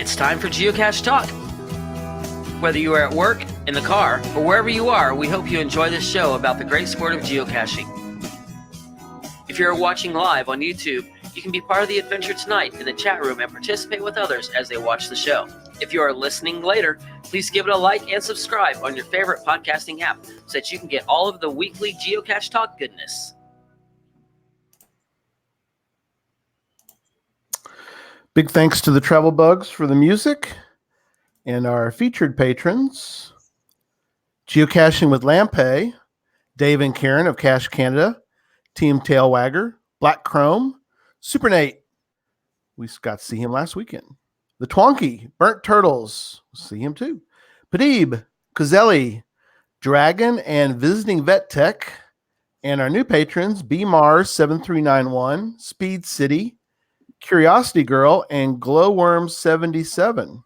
It's time for Geocache Talk. Whether you are at work, in the car, or wherever you are, we hope you enjoy this show about the great sport of geocaching. If you're watching live on YouTube, you can be part of the adventure tonight in the chat room and participate with others as they watch the show. If you are listening later, please give it a like and subscribe on your favorite podcasting app so that you can get all of the weekly Geocache Talk goodness. Big thanks to the Travel Bugs for the music and our featured patrons, Geocaching with Lampe, Dave and Karen of Cache Canada, Team Tailwagger, Black Chrome, Super Nate. We got to see him last weekend. The Twonky, Burnt Turtles. We'll see him too. Padib, Kazelli, Dragon, and Visiting Vet Tech. And our new patrons, B Mars 7391, Speed City, Curiosity Girl, and Glowworm 77.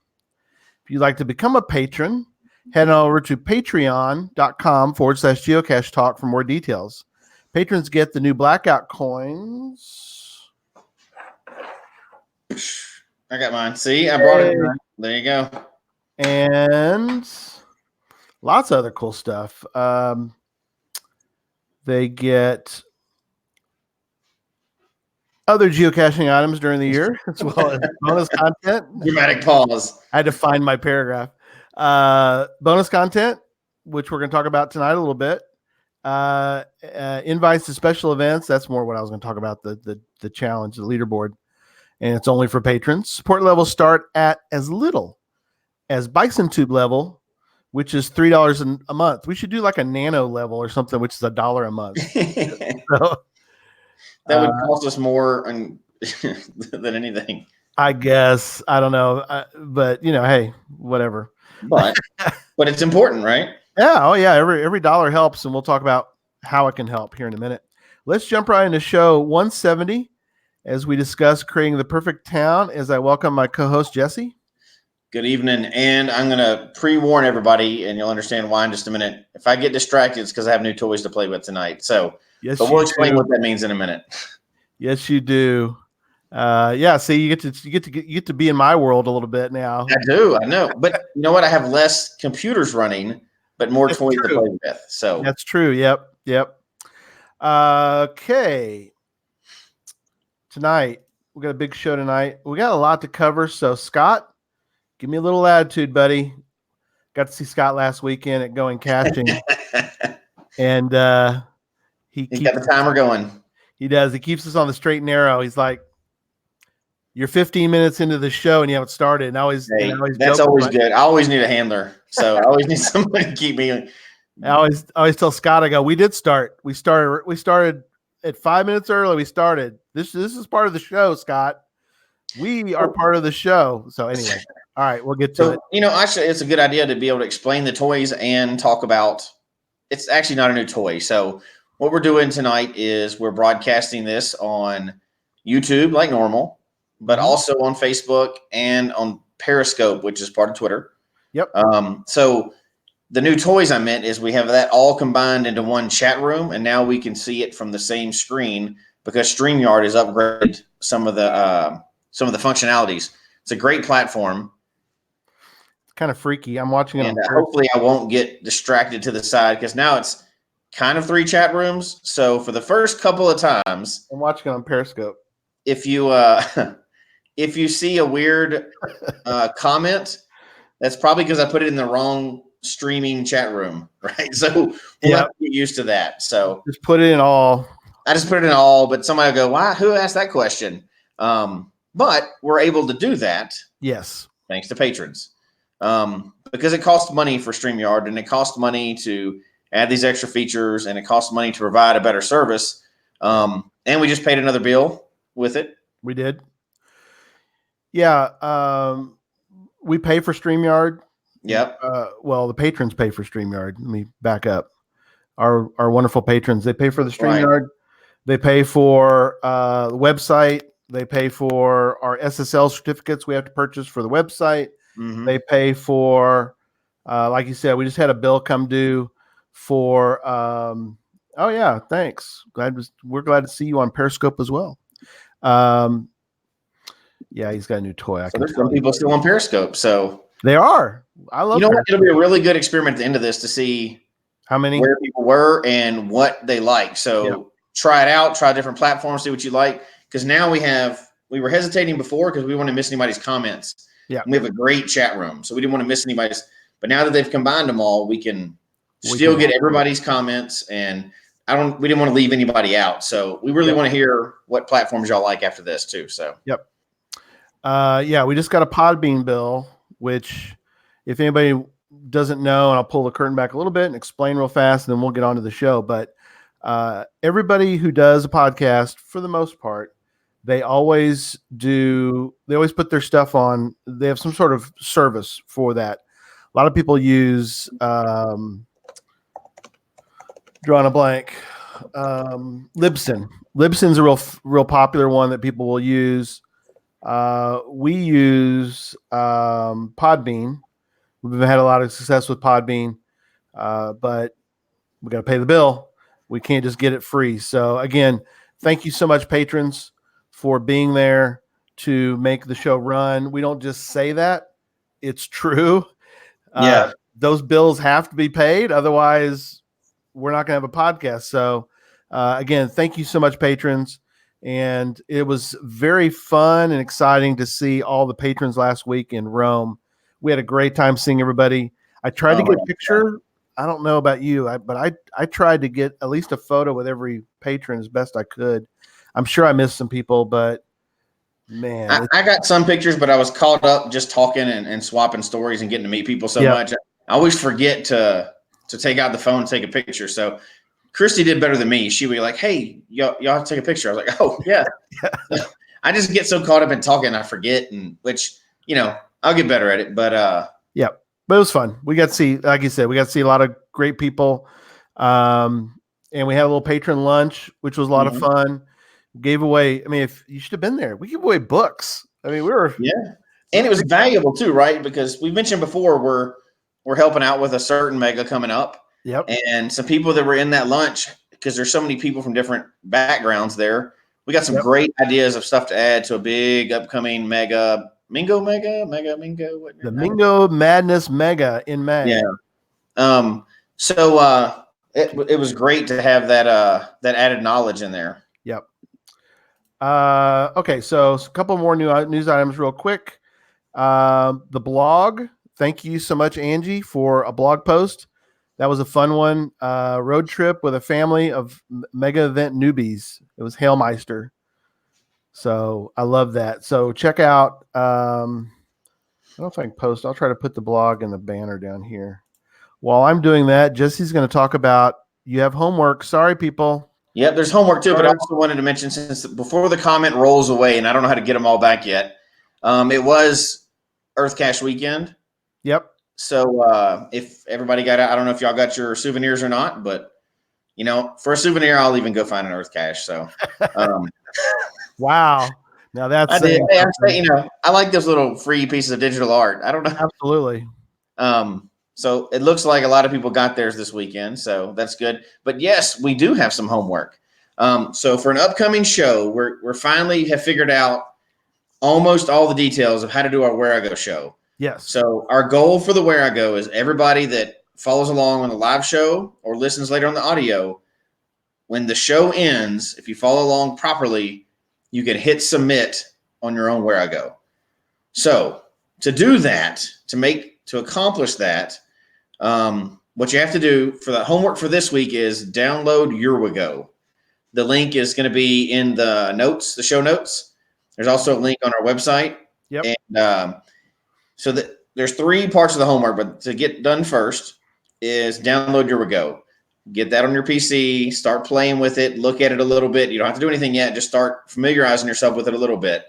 If you'd like to become a patron, head over to patreon.com/geocache talk for more details. Patrons get the new blackout coins. I got mine. See, I brought it. There you go. And lots of other cool stuff. They get other geocaching items during the year, as well as bonus content. Dramatic pause. I had to find my paragraph. Bonus content, which we're going to talk about tonight a little bit. Invites to special events. That's more what I was going to talk about, the challenge, the leaderboard. And it's only for patrons. Support levels start at as little as Bison Tube level, which is $3 a month. We should do like a nano level or something, which is $1 a month. So, that would cost us more than anything. I guess. I don't know. But, hey, whatever. But it's important, right? Yeah. Oh, yeah. Every dollar helps, and we'll talk about how it can help here in a minute. Let's jump right into show 170 as we discuss creating the perfect town, as I welcome my co-host, Jesse. Good evening. And I'm going to pre-warn everybody, and you'll understand why in just a minute. If I get distracted, it's because I have new toys to play with tonight. So, yes, but we'll explain what that means in a minute. Yes, you do. Yeah. See, you get to be in my world a little bit now. I do. I know. But you know what? I have less computers running, but more toys to play with. So that's true. Yep. Okay. Tonight we got a big show tonight. We got a lot to cover. So Scott, give me a little attitude, buddy. Got to see Scott last weekend at Going Caching, and he's got the timer going. He does. He keeps us on the straight and narrow. He's like, you're 15 minutes into the show and you haven't started. And that's always good. I always need a handler. So I always need somebody to keep me. I always tell Scott, I go, we did start. We started at 5 minutes early. We started. This is part of the show, Scott. We are part of the show. So anyway, all right, we'll get to it. Actually, it's a good idea to be able to explain the toys and talk about. It's actually not a new toy. So what we're doing tonight is we're broadcasting this on YouTube like normal, but also on Facebook and on Periscope, which is part of Twitter. Yep. So the new toys I meant is we have that all combined into one chat room, and now we can see it from the same screen because StreamYard has upgraded some of the functionalities. It's a great platform. It's kind of freaky. I'm watching it. And hopefully I won't get distracted to the side because now it's kind of 3 chat rooms. So for the first couple of times, I'm watching it on Periscope. If you see a weird comment, that's probably because I put it in the wrong streaming chat room, right? So we'll have to get used to that. So just put it in all. I just put it in all, but somebody will go, "Why? Who asked that question?" But we're able to do that. Yes, thanks to patrons, because it costs money for StreamYard, and it costs money to add these extra features, and it costs money to provide a better service. And we just paid another bill with it. We did. Yeah. We pay for StreamYard. Yep. Well, the patrons pay for StreamYard. Let me back up. Our wonderful patrons, they pay for the StreamYard. Right. They pay for the website. They pay for our SSL certificates we have to purchase for the website. Mm-hmm. They pay for, like you said, we just had a bill come due for, oh yeah, thanks. We're glad to see you on Periscope as well. Yeah, he's got a new toy. I So can there's tell some you. people still on Periscope. So They are. I love you know what? Periscope. It'll be a really good experiment at the end of this to see How many? where people were and what they like. So try it out, try different platforms, see what you like. Because now we were hesitating before because we wouldn't miss anybody's comments. Yeah. And we have a great chat room. So we didn't want to miss anybody's. But now that they've combined them all, we can still get everybody's comments. And we didn't want to leave anybody out. So we really want to hear what platforms y'all like after this too. So yep. Yeah, we just got a Podbean bill, which if anybody doesn't know, and I'll pull the curtain back a little bit and explain real fast, and then we'll get on to the show. But everybody who does a podcast, for the most part, they always put their stuff on. They have some sort of service for that. A lot of people use drawing a blank. Libsyn. Libsyn's a real popular one that people will use. We use Podbean. We've had a lot of success with Podbean, but we got to pay the bill. We can't just get it free. So again, thank you so much, patrons, for being there to make the show run. We don't just say that; it's true. Those bills have to be paid, otherwise, we're not going to have a podcast. So again, thank you so much, patrons. And it was very fun and exciting to see all the patrons last week in Rome. We had a great time seeing everybody. I tried to get a picture. I don't know about you, but I tried to get at least a photo with every patron as best I could. I'm sure I missed some people, but man. I got some pictures, but I was caught up just talking and swapping stories and getting to meet people so much. I always forget to take out the phone and take a picture. So Christy did better than me. She would be like, "Hey, y'all have to take a picture." I was like, "Oh yeah." I just get so caught up in talking, I forget, and which I'll get better at it. But but it was fun. We got to see, like you said, a lot of great people, and we had a little patron lunch, which was a lot of fun. Gave away. I mean, if you should have been there, we gave away books. I mean, and it was valuable too, right? Because we mentioned before we're helping out with a certain mega coming up. Yep. And some people that were in that lunch, because there's so many people from different backgrounds there, we got some great ideas of stuff to add to a big upcoming mega. Mingo. The Mingo Madness Mega in May. Yeah. So it was great to have that added knowledge in there. Yep. Okay, so a couple more news items real quick. The blog. Thank you so much, Angie, for a blog post. That was a fun one. Road trip with a family of mega event newbies. It was Hailmeister. So I love that. So check out, I don't know if I can post. I'll try to put the blog and the banner down here. While I'm doing that, Jesse's going to talk about, you have homework. Sorry, people. Yep, there's homework too, but I also wanted to mention, since before the comment rolls away, and I don't know how to get them all back yet, it was Earth Cache weekend. Yep. So if everybody got out, I don't know if y'all got your souvenirs or not, but for a souvenir, I'll even go find an Earth Cache. So, wow. Now that's I did. I like those little free pieces of digital art. I don't know. Absolutely. So it looks like a lot of people got theirs this weekend, so that's good. But yes, we do have some homework. So for an upcoming show, we're finally have figured out almost all the details of how to do our Where I Go show. Yes. So our goal for the Where I Go is everybody that follows along on the live show or listens later on the audio, when the show ends, if you follow along properly, you can hit submit on your own Where I Go. So to do that, to accomplish that, what you have to do for the homework for this week is download Go. The link is going to be in the notes, the show notes. There's also a link on our website. Yep. And so there's 3 parts of the homework, but to get done first is download Go. Get that on your PC, start playing with it, look at it a little bit. You don't have to do anything yet. Just start familiarizing yourself with it a little bit.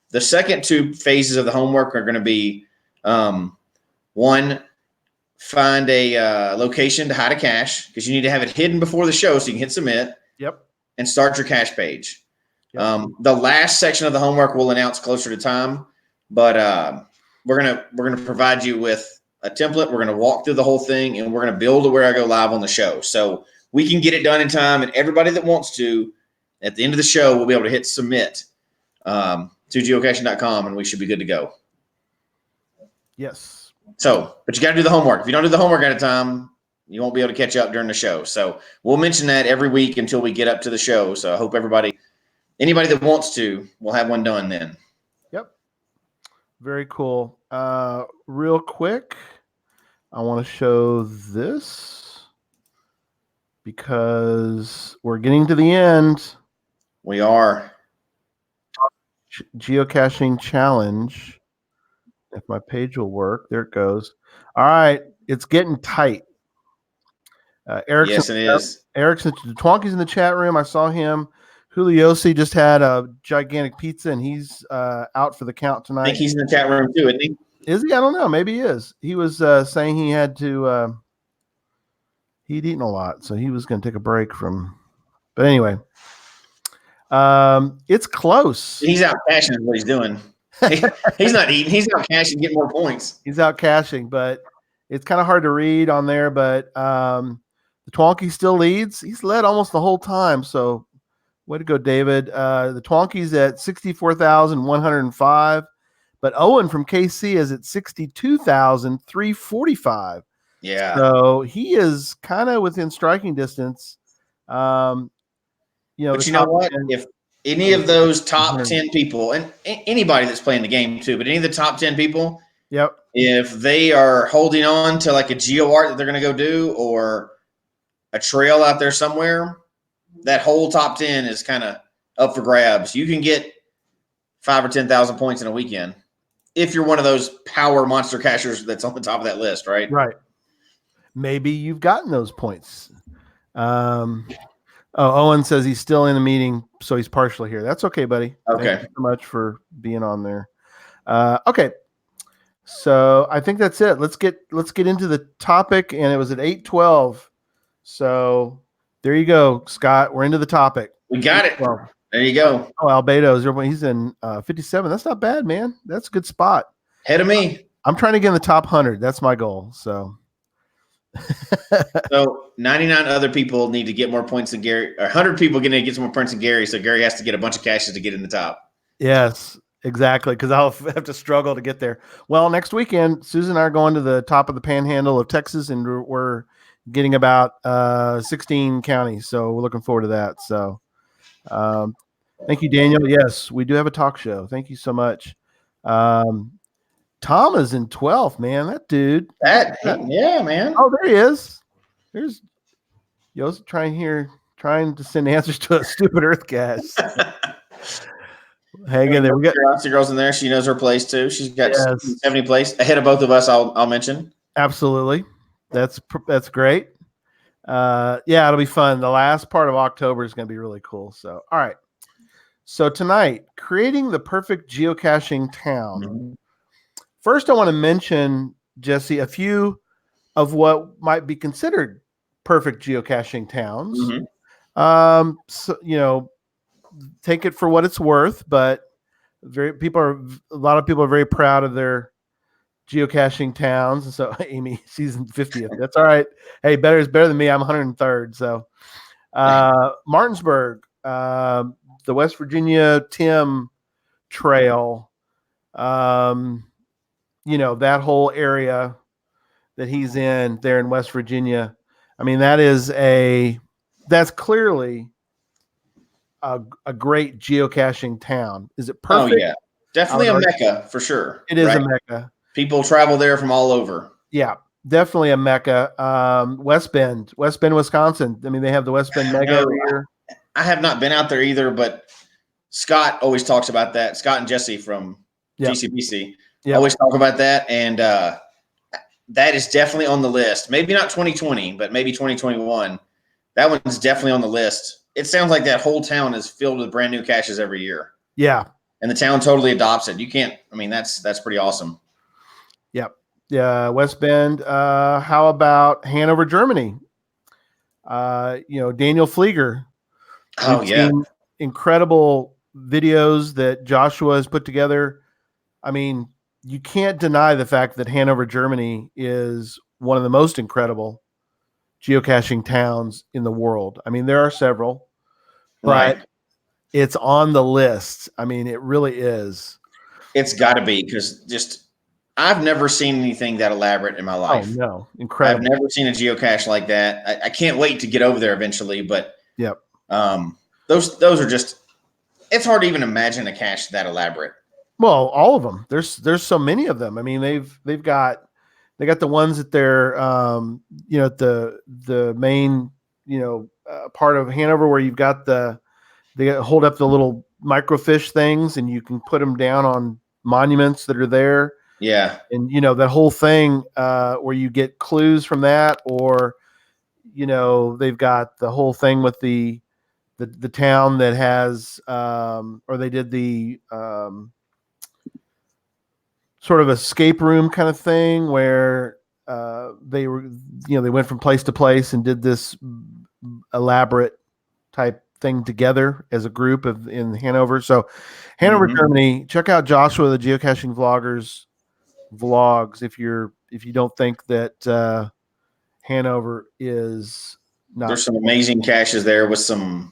The second 2 phases of the homework are going to be, 1, find a location to hide a cache, because you need to have it hidden before the show so you can hit submit. Yep. And start your cache page. Yep. The last section of the homework we'll announce closer to time, but we're gonna provide you with a template. We're gonna walk through the whole thing, and we're gonna build a Where I Go live on the show, so we can get it done in time. And everybody that wants to, at the end of the show, will be able to hit submit. to geocaching.com, and we should be good to go. Yes. So, but you got to do the homework. If you don't do the homework at a time, you won't be able to catch up during the show. So we'll mention that every week until we get up to the show. So I hope anybody that wants to, will have one done then. Yep. Very cool. Real quick, I want to show this because we're getting to the end. We are. Geocaching challenge. If my page will work, there it goes. All right, it's getting tight. Erickson, Yes, it is. Erickson, the Twonky's in the chat room. I saw him. Juliosi just had a gigantic pizza, and he's out for the count tonight. I think he's in the chat room too, isn't he? Is he? I don't know. Maybe he is. He was saying he had to. He'd eaten a lot, so he was going to take a break from. But anyway, it's close. He's out cashing is what he's doing. He's not eating. He's out cashing, getting more points. He's out cashing, but it's kind of hard to read on there. But the Twonky still leads. He's led almost the whole time. So way to go, David. The Twonky's at 64,105, but Owen from KC is at 62,345. Yeah. So he is kind of within striking distance. But you know what? If any of those top 10 people, and anybody that's playing the game too, but any of the top 10 people, yep, if they are holding on to like a geo art that they're going to go do or a trail out there somewhere, that whole top 10 is kind of up for grabs. You can get 5,000 or 10,000 points in a weekend if you're one of those power monster cashers that's on the top of that list, right? Right. Maybe you've gotten those points. Owen says he's still in the meeting, so he's partially here. That's okay, buddy. Okay. Thank you so much for being on there. Okay. So I think that's it. Let's get into the topic, and it was at 8:12. So there you go, Scott. We're into the topic. We got it. There you go. Oh, Albedo, he's in 57. That's not bad, man. That's a good spot. Ahead of me. I'm trying to get in the top 100. That's my goal. So 99 other people need to get more points than Gary, or 100 people need to get some more points than Gary. So Gary has to get a bunch of caches to get in the top. Yes, exactly. Because I'll have to struggle to get there. Well, next weekend, Susan and I are going to the top of the panhandle of Texas, and we're getting about 16 counties. So we're looking forward to that. So thank you, Daniel. Yes, we do have a talk show. Thank you so much. Tom is in 12th, man. That dude. Yeah, man. Oh, there he is. There's Yost trying to send answers to a stupid Earth cache. Hang in there. We got Curiosity Girl's in there. She knows her place too. She's got 70 place ahead of both of us. I'll mention. Absolutely. That's great. Yeah, it'll be fun. The last part of October is going to be really cool. So, all right. So tonight, creating the perfect geocaching town. Mm-hmm. First, I want to mention, Jesse, a few of what might be considered perfect geocaching towns. Mm-hmm. So, take it for what it's worth, but a lot of people are very proud of their geocaching towns. And so Amy, she's in 50th. That's all right. Hey, better is better than me. I'm 103rd. So Martinsburg, the West Virginia Tim Trail, that whole area that he's in there in West Virginia. I mean, that's clearly a great geocaching town. Is it perfect? Oh yeah, definitely a mecca for sure. It is a mecca. People travel there from all over. Yeah, definitely a mecca. West Bend, Wisconsin. I mean, they have the West Bend Mega every year. I have not been out there either, but Scott always talks about that. Scott and Jesse from TCPC always talk about that, and that is definitely on the list. Maybe not 2020, but maybe 2021. That one's definitely on the list. It sounds like that whole town is filled with brand new caches every year. Yeah. And the town totally adopts it. That's pretty awesome. Yep. Yeah. West Bend. How about Hanover, Germany? Daniel Flieger. Oh, yeah. Incredible videos that Joshua has put together. I mean, you can't deny the fact that Hanover, Germany is one of the most incredible geocaching towns in the world. I mean, there are several, but it's on the list. I mean, it really is. It's got to be, because I've never seen anything that elaborate in my Oh life. no, I've incredible. never seen a geocache like that. I can't wait to get over there eventually, but Yep. those are just, it's hard to even imagine a cache that elaborate. Well, all of them. There's so many of them. I mean, they got the ones that they're at the main part of Hanover where you've got they hold up the little microfiche things and you can put them down on monuments that are there. Yeah. And that whole thing where you get clues from that, or they've got the whole thing with the town that has or they did the sort of escape room kind of thing where they were they went from place to place and did this elaborate type thing together as a group in Hanover. So Hanover, Germany, check out Joshua the Geocaching Vloggers vlogs if you don't think that Hanover is not. There's some amazing caches there with some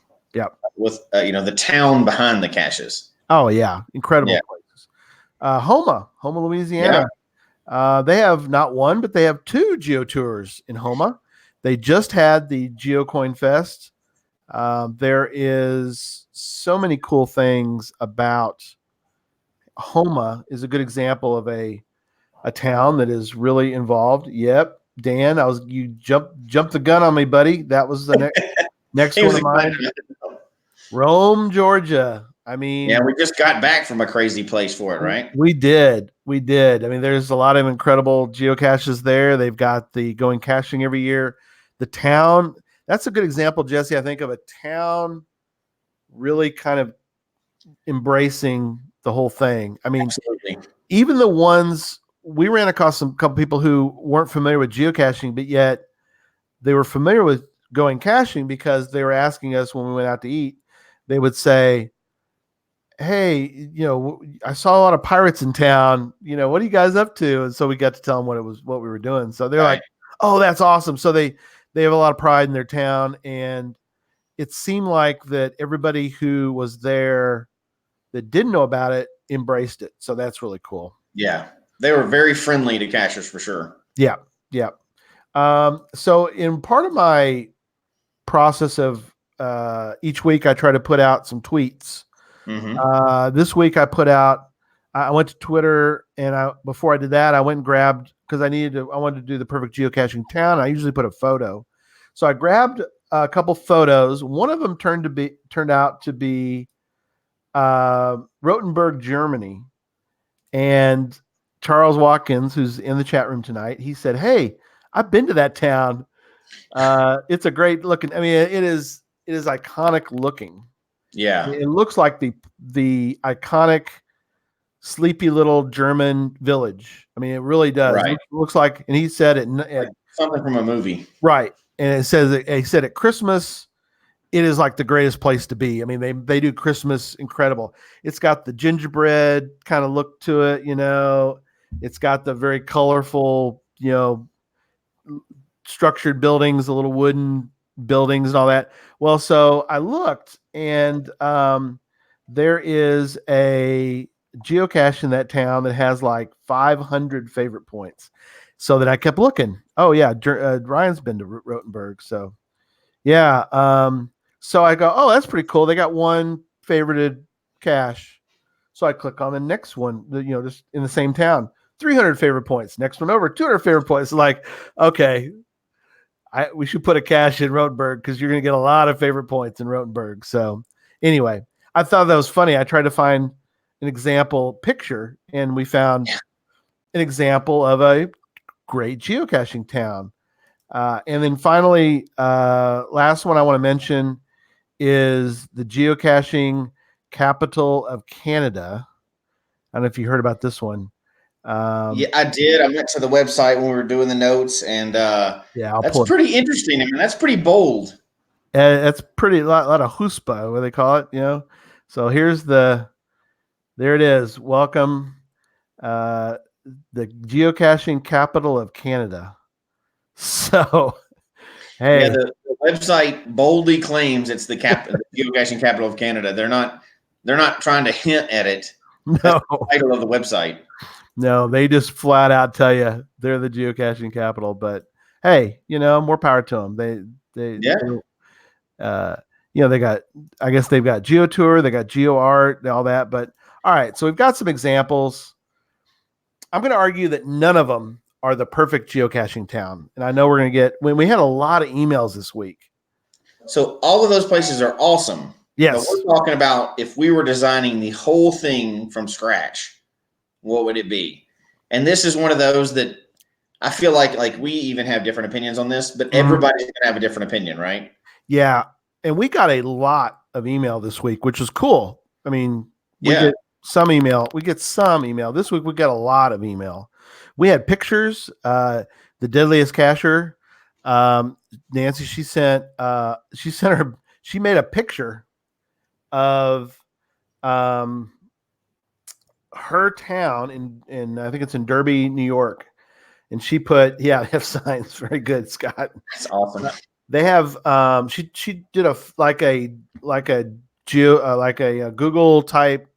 with the town behind the caches. Oh yeah, incredible places. Homa, Louisiana. They have not one, but they have 2 geo tours in Homa. They just had the GeoCoin Fest. There is so many cool things about Homa. Is a good example of a town that is really involved. Yep, Dan, you jumped the gun on me, buddy. That was the next one of mine. Rome, Georgia. I mean, yeah, we just got back from a crazy place for it, right? We did. I mean, there's a lot of incredible geocaches there. They've got the going caching every year. The town, that's a good example, Jesse, I think, of a town really kind of embracing the whole thing. I mean, absolutely. Even the ones we ran across a couple people who weren't familiar with geocaching, but yet they were familiar with going caching because they were asking us when we went out to eat. They would say, hey, I saw a lot of pirates in town. What are you guys up to? And so we got to tell them what we were doing. So they're like, oh, that's awesome. So they have a lot of pride in their town. And it seemed like that everybody who was there that didn't know about it embraced it. So that's really cool. Yeah. They were very friendly to cachers for sure. Yeah. Yeah. So in part of my process of each week, I try to put out some tweets. This week I went to Twitter, and before I did that, I went and grabbed, because I wanted to do the perfect geocaching town. I usually put a photo. So I grabbed a couple photos. One of them turned out to be Rothenburg, Germany. And Charles Watkins, who's in the chat room tonight, he said, hey, I've been to that town. It's a great looking, I mean, it is iconic looking. Yeah. It looks like the iconic sleepy little German village. I mean, it really does. Right. It looks like, and he said it like something from a movie. Right. And he said at Christmas, it is like the greatest place to be. I mean, they do Christmas incredible. It's got the gingerbread kind of look to it, It's got the very colorful, structured buildings, the little wooden buildings and all that. Well, so I looked, and there is a geocache in that town that has like 500 favorite points. So that I kept looking. Oh yeah, Ryan's been to Rothenburg. So yeah. So I go, oh, that's pretty cool. They got one favorited cache. So I click on the next one, just in the same town, 300 favorite points. Next one over, 200 favorite points. Like, okay, we should put a cache in Rothenburg because you're going to get a lot of favorite points in Rothenburg. So anyway, I thought that was funny. I tried to find an example picture, and we found an example of a great geocaching town. And then finally, last one I want to mention is the geocaching capital of Canada. I don't know if you heard about this one. Yeah, I did. I went to the website when we were doing the notes, and that's pretty interesting. I mean, that's pretty bold. That's pretty lot of chutzpah, what they call it, So there it is. Welcome, the geocaching capital of Canada. So Hey, Yeah, the website boldly claims it's the geocaching capital of Canada. They're not trying to hint at it. That's no, the title of the website. no, they just flat out tell you they're the geocaching capital. But hey, more power to them. Yeah. Uh, they got, I guess they've got GeoTour, they got GeoArt, and all that. But all right, so we've got some examples. I'm going to argue that none of them are the perfect geocaching town. And I know we're going to when we had a lot of emails this week. So all of those places are awesome. Yes. But we're talking about if we were designing the whole thing from scratch, what would it be? And this is one of those that I feel like we even have different opinions on this, but everybody's going to have a different opinion, right? Yeah. And we got a lot of email this week, which is cool. I mean, we get some email. We get some email. This week we got a lot of email. We had pictures. The deadliest cacher, Nancy, she made a picture of her town in I think it's in Derby, New York. And she put, they have signs. Very good, Scott. That's awesome. They have she did a Google type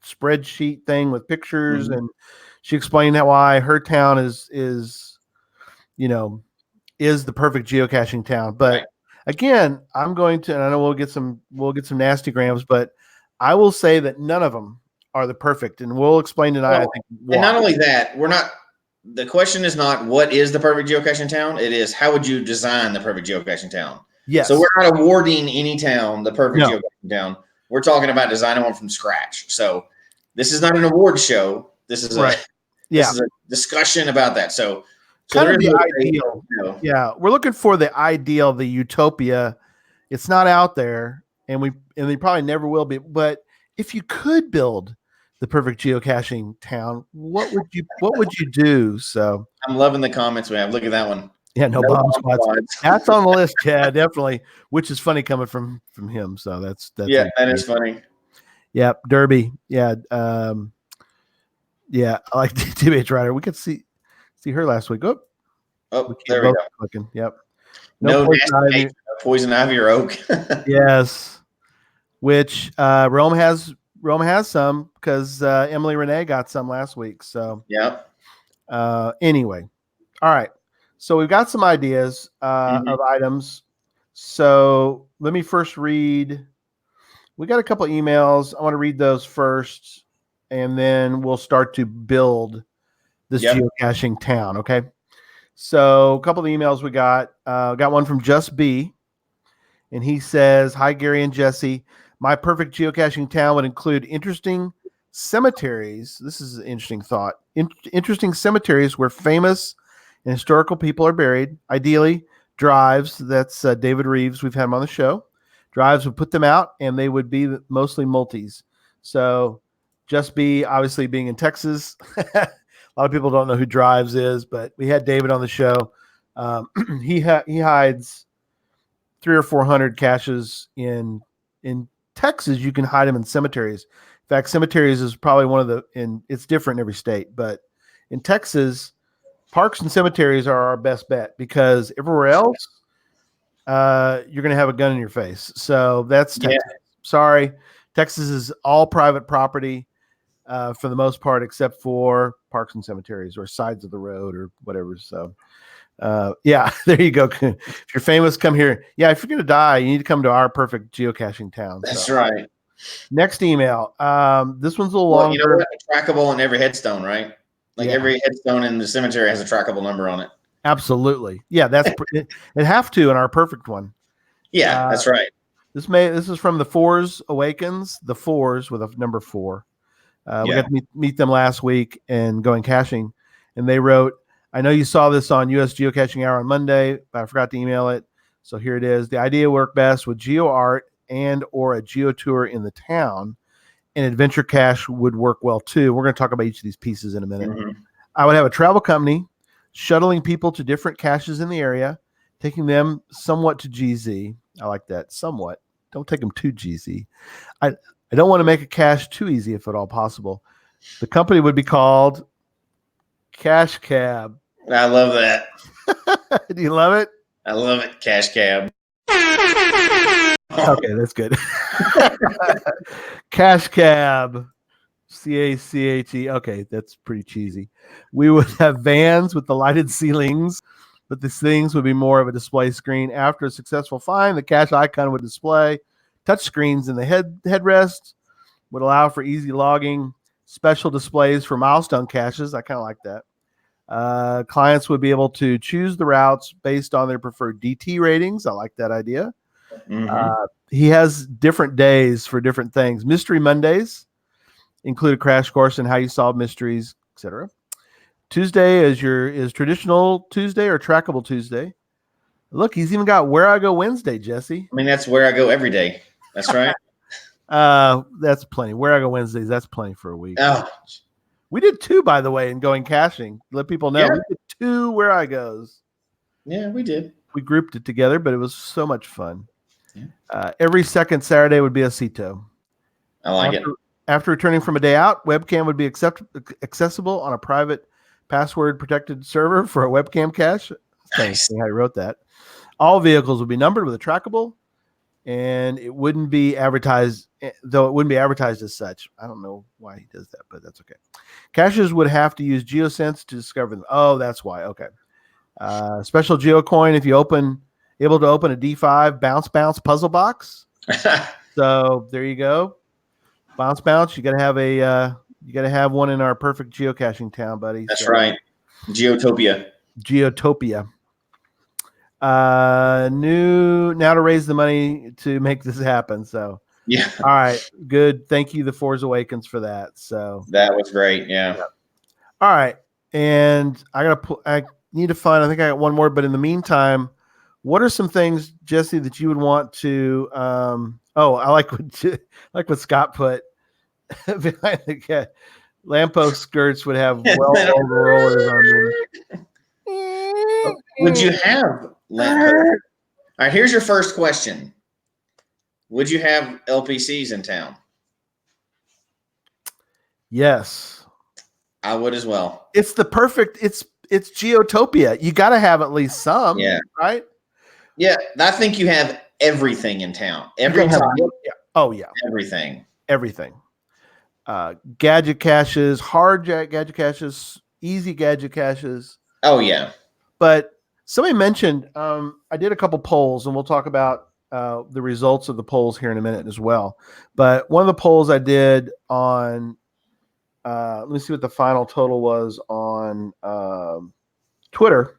spreadsheet thing with pictures, and she explained why her town is the perfect geocaching town. But again, I'm going to, and I know we'll get some nasty grams, but I will say that none of them are the perfect, and we'll explain tonight. I think why. And not only that, the question is not what is the perfect geocaching town. It is how would you design the perfect geocaching town. Yes. So we're not awarding any town the perfect geocaching town. We're talking about designing one from scratch. So this is not an award show. This is this is a discussion about that. So kind of the ideal. Yeah, we're looking for the ideal, the utopia. It's not out there, and they probably never will be. But if you could build the perfect geocaching town, what would you do? So I'm loving the comments we have. Look at that one. Yeah, no bomb squads. That's on the list, Chad, definitely. Which is funny coming from him. So that's that is funny. Yeah, Derby. Yeah, I like the TBH Rider. We could see her last week. There we go. Looking. Yep. No poison ivy or oak. Yes. Which Rome has some because Emily Renee got some last week. So anyway, all right. So we've got some ideas of items. So let me first read. We got a couple emails. I want to read those first, and then we'll start to build this geocaching town. Okay. So a couple of emails we got. Got one from Just B, and he says, "Hi Gary and Jesse. My perfect geocaching town would include interesting cemeteries." This is an interesting thought. Interesting cemeteries where famous and historical people are buried. Ideally, drives. That's David Reeves. We've had him on the show. Drives would put them out, and they would be mostly multis. So Just B, obviously being in Texas. A lot of people don't know who Drives is, but we had David on the show. He hides 300 or 400 caches in Texas. You can hide them in cemeteries. In fact, cemeteries is probably one of it's different in every state, but in Texas, parks and cemeteries are our best bet because everywhere else, you're going to have a gun in your face. So that's Texas. Sorry. Texas is all private property for the most part, except for parks and cemeteries or sides of the road or whatever. So there you go. If you're famous, come here. Yeah, if you're going to die, you need to come to our perfect geocaching town. That's right. Next email. This one's a little longer. You know what? Trackable in every headstone, right? Like every headstone in the cemetery has a trackable number on it. Absolutely. Yeah, that's it have to in our perfect one. Yeah, that's right. This is from the Fours Awakens, the Fours with a number 4. We got to meet them last week and going caching, and they wrote, "I know you saw this on US Geocaching Hour on Monday, but I forgot to email it. So here it is. The idea worked best with GeoArt and or a GeoTour in the town, and Adventure Cache would work well too." We're going to talk about each of these pieces in a minute. I would have a travel company shuttling people to different caches in the area, taking them somewhat to GZ. I like that. Somewhat. Don't take them to GZ. I don't want to make a cache too easy if at all possible. The company would be called Cache Cab. I love that. Do you love it? I love it. Cash cab. Okay, that's good. Cash cab. CACHE. Okay, that's pretty cheesy. We would have vans with the lighted ceilings, but the things would be more of a display screen. After a successful find, the cache icon would display. Touch screens in the headrest would allow for easy logging. Special displays for milestone caches. I kind of like that. Clients would be able to choose the routes based on their preferred DT ratings. I like that idea. He has different days for different things. Mystery Mondays include a crash course in how you solve mysteries, etc. Tuesday is traditional Tuesday or trackable Tuesday. Look, he's even got Where I Go Wednesday, Jesse. I mean, that's where I go every day. That's right. That's plenty. Where I Go Wednesdays, that's plenty for a week. Oh, We did 2, by the way, in Going Caching. Let people know. Yeah. We did 2 Where I Goes. yeah, we did. We grouped it together, but it was so much fun. Yeah. Every second Saturday would be a CITO. I like it. After returning from a day out, webcam would be accessible on a private password protected server for a webcam cache. Nice. I wrote that. All vehicles would be numbered with a trackable, and it wouldn't be advertised, though it wouldn't be advertised as such. I don't know why he does that, but that's okay. Caches would have to use GeoSense to discover them. Oh, that's why. Okay. Special GeoCoin if you able to open a D5 bounce puzzle box. So there you go. Bounce. You gotta have one in our perfect geocaching town, buddy. That's right. Geotopia. Now to raise the money to make this happen. So Yeah, all right, good. Thank you, the Force Awakens, for that. So that was great. Yeah. all right, and I need to find. I think I got one more, but in the meantime, what are some things, Jesse, that you would want to? I like what Scott put behind the cat. Lamppost skirts would have well-oiled rollers on them. Would you have lamppost? All right, here's your first question. Would you have LPCs in town? Yes. I would as well. It's the perfect, it's Geotopia. You got to have at least some, Yeah. right? Yeah, I think you have everything in town. Every time. Oh, yeah. Everything. Gadget caches, hard gadget caches, easy gadget caches. Oh, yeah. But somebody mentioned, I did a couple polls, and we'll talk about the results of the polls here in a minute as well. But one of the polls I did on, let me see what the final total was on Twitter.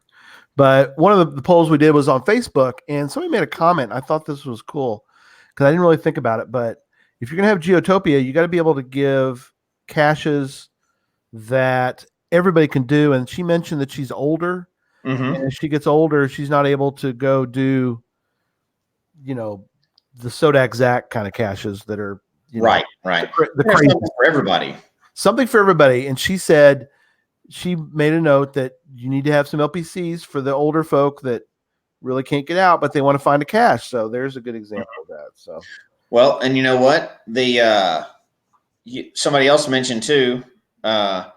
But one of the polls we did was on Facebook, and somebody made a comment. I thought this was cool because I didn't really think about it. But if you're going to have Geotopia, you got to be able to give caches that everybody can do. And she mentioned that she's older. Mm-hmm. And as she gets older, she's not able to go do, the Sodak Zach kind of caches that are right. The crazy something for everybody. Something for everybody. And she said she made a note that you need to have some LPCs for the older folk that really can't get out, but they want to find a cache. So there's a good example of that. So well, and you know what? The somebody else mentioned too that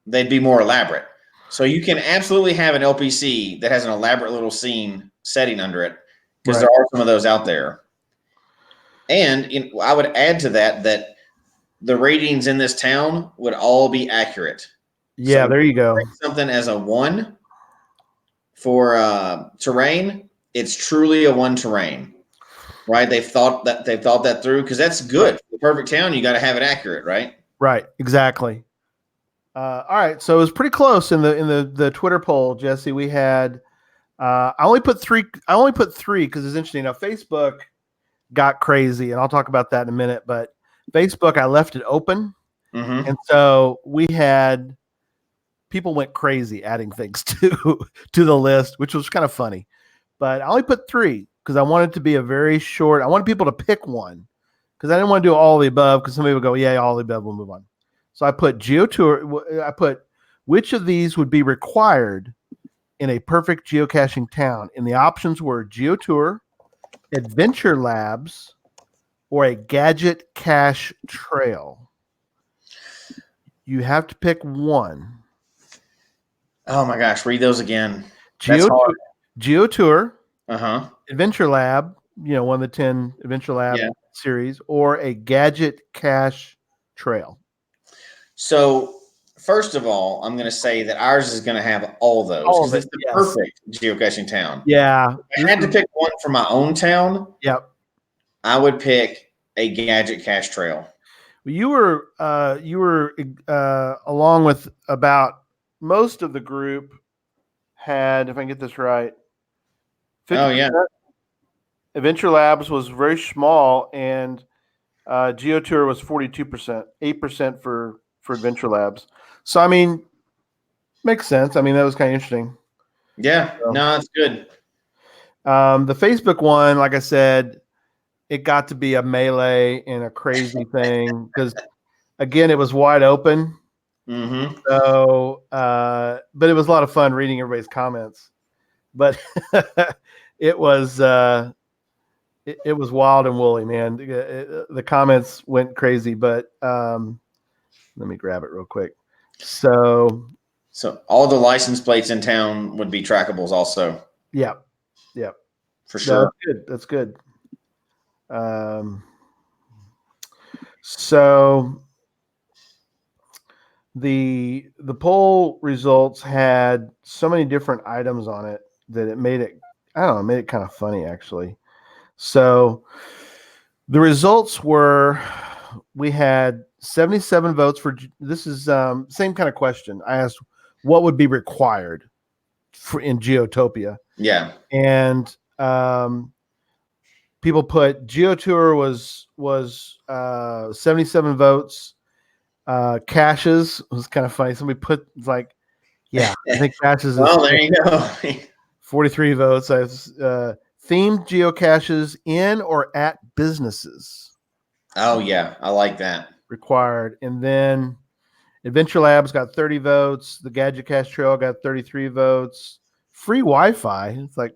they'd be more elaborate. So you can absolutely have an LPC that has an elaborate little scene setting under it, because there are some of those out there. And I would add to that the ratings in this town would all be accurate. Yeah, so there you go. Something as a 1 for terrain, it's truly a 1 terrain, right? They've thought that through, because that's good. For the perfect town, you got to have it accurate, right? Right, exactly. All right, so it was pretty close in the Twitter poll, Jesse. We had I only put 3 because it's interesting. Now Facebook got crazy, and I'll talk about that in a minute. But Facebook, I left it open, and so we had people went crazy adding things to the list, which was kind of funny. But I only put 3 because I wanted to be a very short. I wanted people to pick one because I didn't want to do all the above, because somebody would go, yeah, all the above, we'll move on. So I put GeoTour. I put which of these would be required in a perfect geocaching town, and the options were GeoTour, Adventure Labs, or a gadget cache trail. You have to pick one. Oh my gosh, read those again. That's Geo hard. Geo Tour, Uh-huh. Adventure Lab, one of the 10 Adventure Lab Yeah. series, or a Gadget Cache Trail. So first of all, I'm going to say that ours is going to have all those All because of it, it's the yes. perfect geocaching town. Yeah. If I had to pick one for my own town, Yep. I would pick a Gadget Cache Trail. You were along with about most of the group had, if I can get this right, 50%. Oh yeah. Adventure Labs was very small, and GeoTour was 42%, 8% for Adventure Labs. So I mean, makes sense. I mean, that was kind of interesting. Yeah. So, No, it's good. the Facebook one, like I said, it got to be a melee and a crazy thing because, again, it was wide open. Mm-hmm. So, but it was a lot of fun reading everybody's comments. But it was it was wild and woolly, man. The comments went crazy. But let me grab it real quick. So all the license plates in town would be trackables also. Yeah. For sure. That's good. So the poll results had so many different items on it that it made it, I don't know, made it kind of funny actually. So the results were, we had 77 votes for, this is same kind of question. I asked what would be required in Geotopia. Yeah. And people put GeoTour was 77 votes. Caches was kind of funny. Somebody put like, yeah, I think caches Well, is there you go. 43 votes. I was, themed geocaches in or at businesses Oh yeah, I like that. required. And then Adventure Labs got 30 votes. The Gadget Cache Trail got 33 votes. Free Wi-Fi. It's like,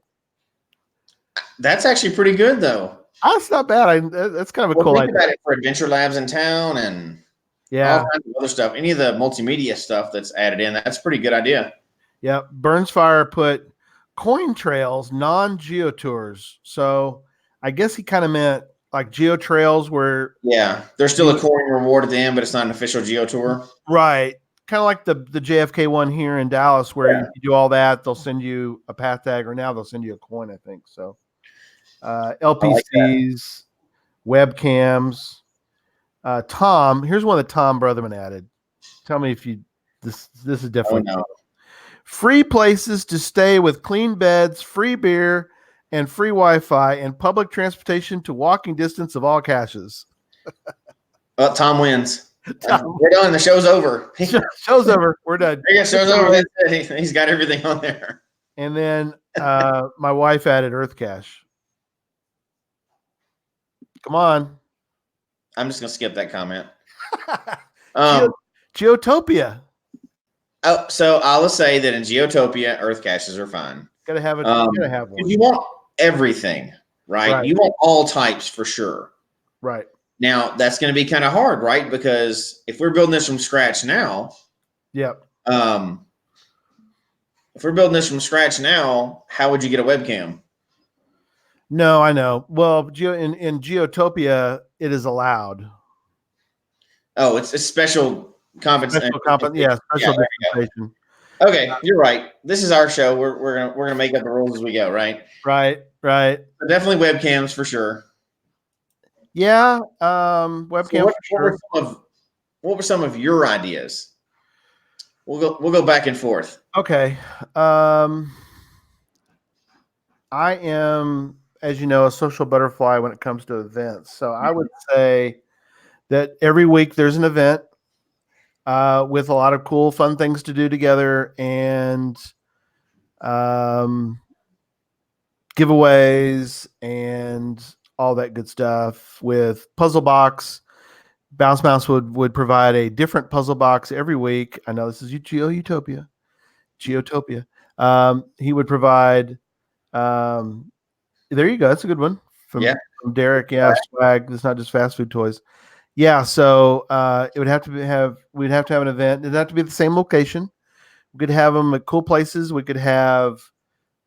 That's actually pretty good though. that's not bad. That's kind of a cool Think idea. about it for Adventure Labs in town and Yeah. all kinds of other stuff. Any of the multimedia stuff that's added in, that's a pretty good idea. Yeah. Burnsfire put coin trails, non-geo tours. So I guess he kind of meant like geo trails where, Yeah, there's still a coin reward at the end, but it's not an official Geo Tour. right. Kind of like the JFK one here in Dallas where you do all that. They'll send you a path tag, or now they'll send you a coin, I think. So LPCs, webcams. Tom, here's one that Tom Brotherman added. Tell me if you, this is definitely free places to stay with clean beds, free beer, and free Wi-Fi, and public transportation to walking distance of all caches. Well, Tom wins. We're done. The show's over. Show's over. We're done. Show's over. That's it. He's got everything on there. And then my wife added Earth Cache. Come on. I'm just gonna skip that comment. Geotopia. Oh, so I'll say that in Geotopia, Earth caches are fine. Gotta have it. Gotta have one. You want everything, right? You want all types for sure. Right. Now that's going to be kind of hard, right? Because if we're building this from scratch now, yep. If we're building this from scratch now, how would you get a webcam? No, I know. Well, in Geotopia, it is allowed. Oh, it's a special compensation. Special dispensation. Okay, you're right. This is our show. We're gonna make up the rules as we go, right? Right. So definitely webcams for sure. Yeah, webcams. What were some of your ideas? We'll go back and forth. Okay. I am, as you know, a social butterfly when it comes to events. So I would say that every week there's an event with a lot of cool, fun things to do together, and giveaways and all that good stuff. With Puzzle Box, Bounce Mouse would provide a different puzzle box every week. I know this is Geotopia. He would provide. There you go. That's a good one from Derek. Yeah, swag. It's not just fast food toys. Yeah, so it would have to we'd have to have an event. It'd have to be the same location. We could have them at cool places. We could have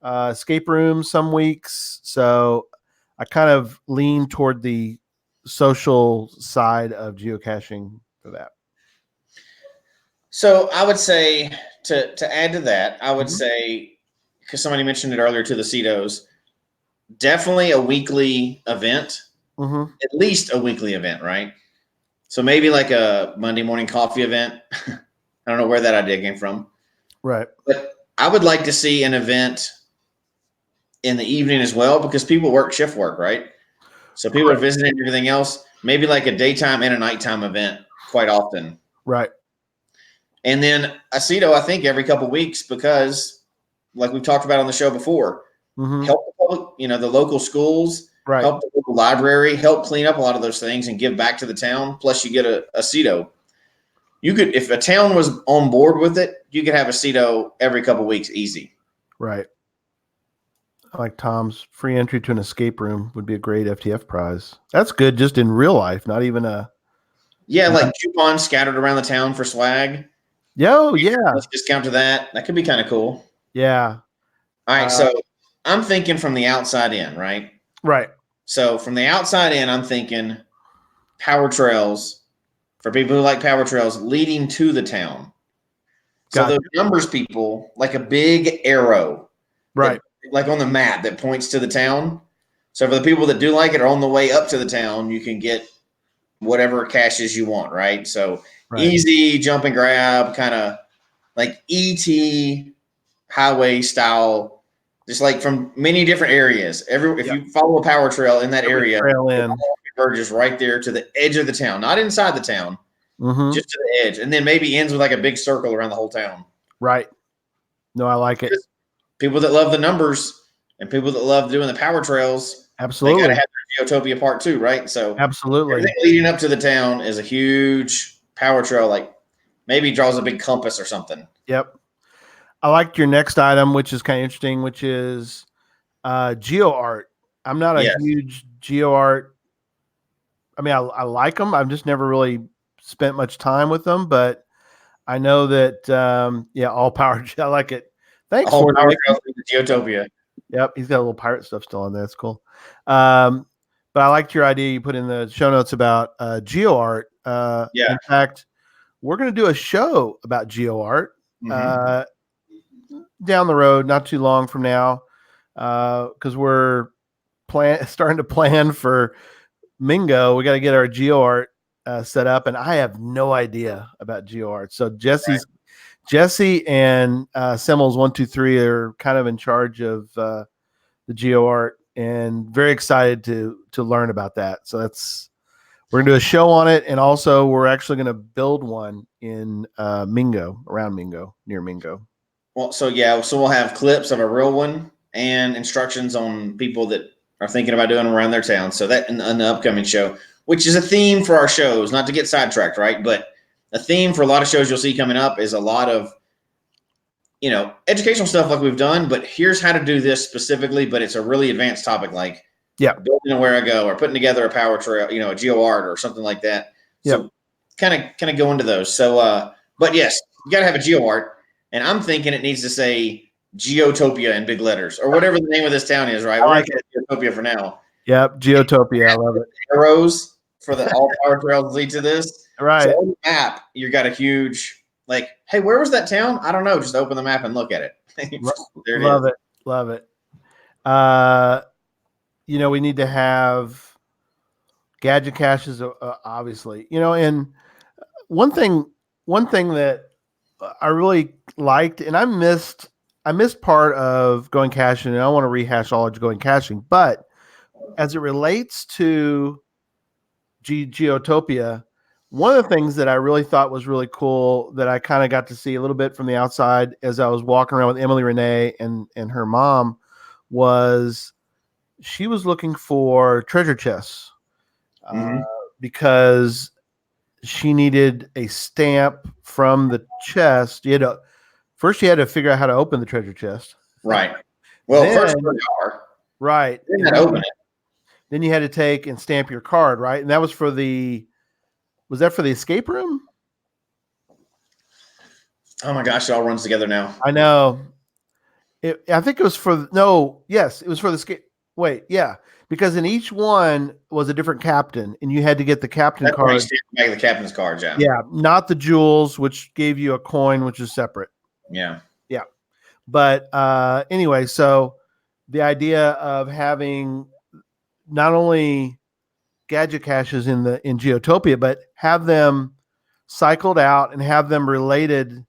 escape rooms some weeks. So I kind of lean toward the social side of geocaching for that. So I would say to add to that, I would Mhm. say, because somebody mentioned it earlier to the Cetos, definitely a weekly event, Mm-hmm. at least a weekly event, right? So maybe like a Monday morning coffee event. I don't know where that idea came from, Right. but I would like to see an event in the evening as well because people work shift work, right? So people are Correct. visiting everything else. Maybe like a daytime and a nighttime event quite often. Right. And then Aceto, I think every couple of weeks because, like we've talked about on the show before, Mm-hmm. help the public, the local schools, Right. help the local library, help clean up a lot of those things and give back to the town. Plus, you get a Aceto. You could, if a town was on board with it, you could have a Aceto every couple of weeks, easy. Right. I like Tom's free entry to an escape room would be a great FTF prize. That's good just in real life, not even a. Yeah, like coupons scattered around the town for swag. Yo, yeah. Let's discount to that. That could be kind of cool. Yeah. All right, so I'm thinking from the outside in, right? Right. So from the outside in, I'm thinking power trails for people who like power trails leading to the town. So Gotcha. those numbers people, like a big arrow, Right. like on the map that points to the town. So for the people that do like it are on the way up to the town, you can get whatever caches you want, right? So easy jump and grab, kind of like ET highway style, just like from many different areas. If you follow a power trail in that area, trail it in. all converges right there to the edge of the town, not inside the town, Mm-hmm. just to the edge, and then maybe ends with like a big circle around the whole town. Right. No, I like it. People that love the numbers and people that love doing the power trails, Absolutely. they got to have their Geotopia part 2, right? So absolutely, everything leading up to the town is a huge power trail, like maybe draws a big compass or something. Yep. I liked your next item, which is kind of interesting, which is geo art. I'm not a huge geo art. I mean, I like them. I've just never really spent much time with them, but I know that, all power. I like it. Thanks All for power it. trails to Geotopia. Yep. He's got a little pirate stuff still on there. That's cool. But I liked your idea you put in the show notes about geo art. In fact, we're going to do a show about geo art down the road, not too long from now, because we're starting to plan for Mingo. We got to get our geo art set up, and I have no idea about geo art. So Jesse and Semmels 123 are kind of in charge of the geo art, and very excited to learn about that. So we're gonna do a show on it, and also we're actually gonna build one in Mingo, around Mingo, near Mingo. Well, so we'll have clips of a real one and instructions on people that are thinking about doing them around their town. So that in the upcoming show, which is a theme for our shows, not to get sidetracked, right? But a theme for a lot of shows you'll see coming up is a lot of educational stuff like we've done, but here's how to do this specifically, but it's a really advanced topic like building a where I go or putting together a power trail, a geo art or something like that. So kind of go into those. So but yes, you gotta have a geo art. And I'm thinking it needs to say Geotopia in big letters or whatever the name of this town is, right? We're going to Geotopia for now. Yep, Geotopia. I love it. Arrows for the all power trails lead to this. Right. So on the map, you got a huge, like, hey, where was that town? I don't know. Just open the map and look at it. There it love is. it. Love it. We need to have gadget caches, obviously. And one thing that I really liked, and I missed part of going caching, and I don't want to rehash all of going caching, but as it relates to Geotopia, one of the things that I really thought was really cool that I kind of got to see a little bit from the outside as I was walking around with Emily Renee and her mom was she was looking for treasure chests because she needed a stamp from the chest. First you had to figure out how to open the treasure chest. Right. Well, first right. Then open it. Then you had to take and stamp your card, right? And that was that for the escape room? Oh my gosh, it all runs together now. I know. I think it was for no, yes, it was for the skate. Wait, yeah, because in each one was a different captain, and you had to get the captain That's where you card. stand back of the captain's cards, yeah. Yeah, not the jewels, which gave you a coin, which is separate. Yeah. Yeah, but anyway, so the idea of having not only gadget caches in Geotopia, but have them cycled out and have them related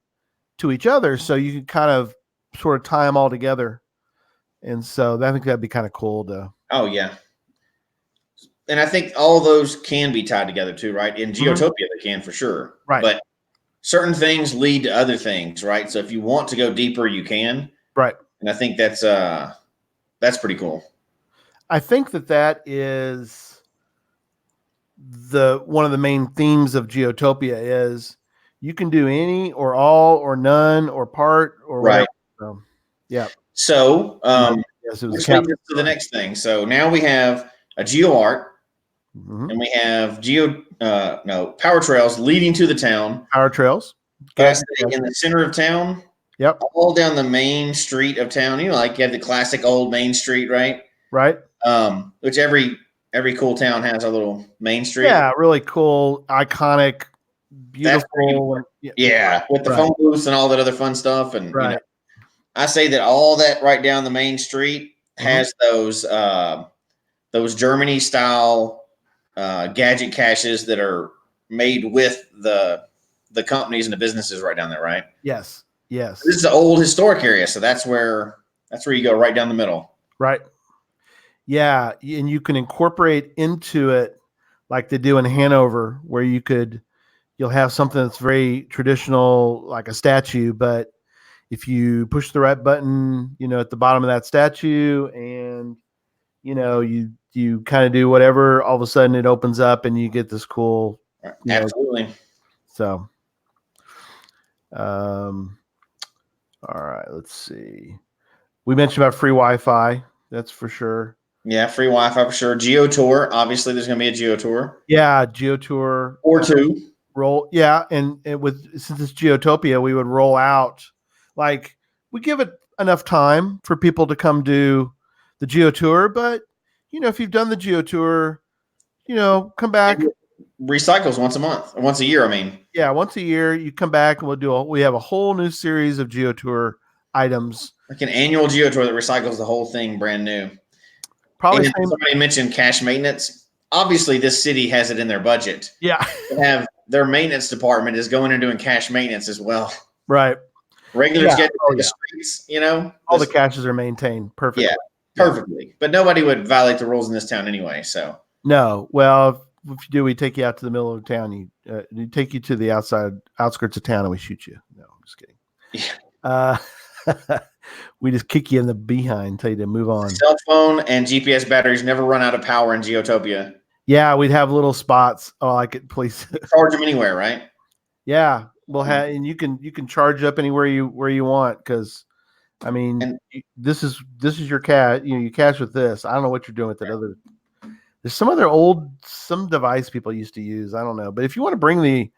to each other, so you can kind of sort of tie them all together. And so I think that'd be kind of cool to. Oh yeah. And I think all those can be tied together too, right? In Geotopia, they can for sure. Right. But certain things lead to other things, right? So if you want to go deeper, you can. Right. And I think that's pretty cool. I think that is one of the main themes of Geotopia is you can do any or all or none or part or whatever. Right. So, yeah. So yes, it was which leads us to the next thing. So now we have a GeoArt, and we have power trails leading to the town. Power trails. But I say in the center of town. Yep. All down the main street of town. You know, like you have the classic old main street, right? Right. Which every cool town has a little main street. Yeah, really cool, iconic, beautiful. Yeah, with the phone booths and all that other fun stuff. And right. You know, I say that all that right down the main street has those Germany style gadget caches that are made with the companies and the businesses right down there, right? Yes. Yes. This is an old historic area, so that's where you go, right down the middle. Right. Yeah, and you can incorporate into it like they do in Hanover, where you'll have something that's very traditional, like a statue, but if you push the right button, at the bottom of that statue, and you kind of do whatever, all of a sudden it opens up and you get this cool. Absolutely. So, all right, let's see. We mentioned about free Wi-Fi. That's for sure. Yeah, free Wi-Fi for sure. GeoTour. Obviously, there's going to be a GeoTour. Yeah, GeoTour. Or two. Roll. Yeah, and since it's Geotopia, we would roll out. Like, we give it enough time for people to come do the GeoTour, but if you've done the GeoTour, come back. Recycles once a month, or once a year. I mean, yeah, once a year you come back and we have a whole new series of GeoTour items, like an annual GeoTour that recycles the whole thing brand new. Probably somebody mentioned cache maintenance. Obviously, this city has it in their budget. Yeah, to have their maintenance department is going and doing cache maintenance as well. Right. Regulars get the streets. All the caches are maintained perfectly. Yeah, perfectly. But nobody would violate the rules in this town anyway. So no. Well, if you do, we take you out to the middle of town. You take you to the outskirts of town, and we shoot you. No, I'm just kidding. Yeah. We just kick you in the behind, tell you to move on. Cell phone and GPS batteries never run out of power in Geotopia. Yeah, we'd have little spots. Oh, I could please charge them anywhere, right? Yeah, we'll have, and you can charge up anywhere you want, because I mean, this is your cache. You cache with this. I don't know what you're doing with that other. There's some device people used to use. I don't know, but if you want to bring the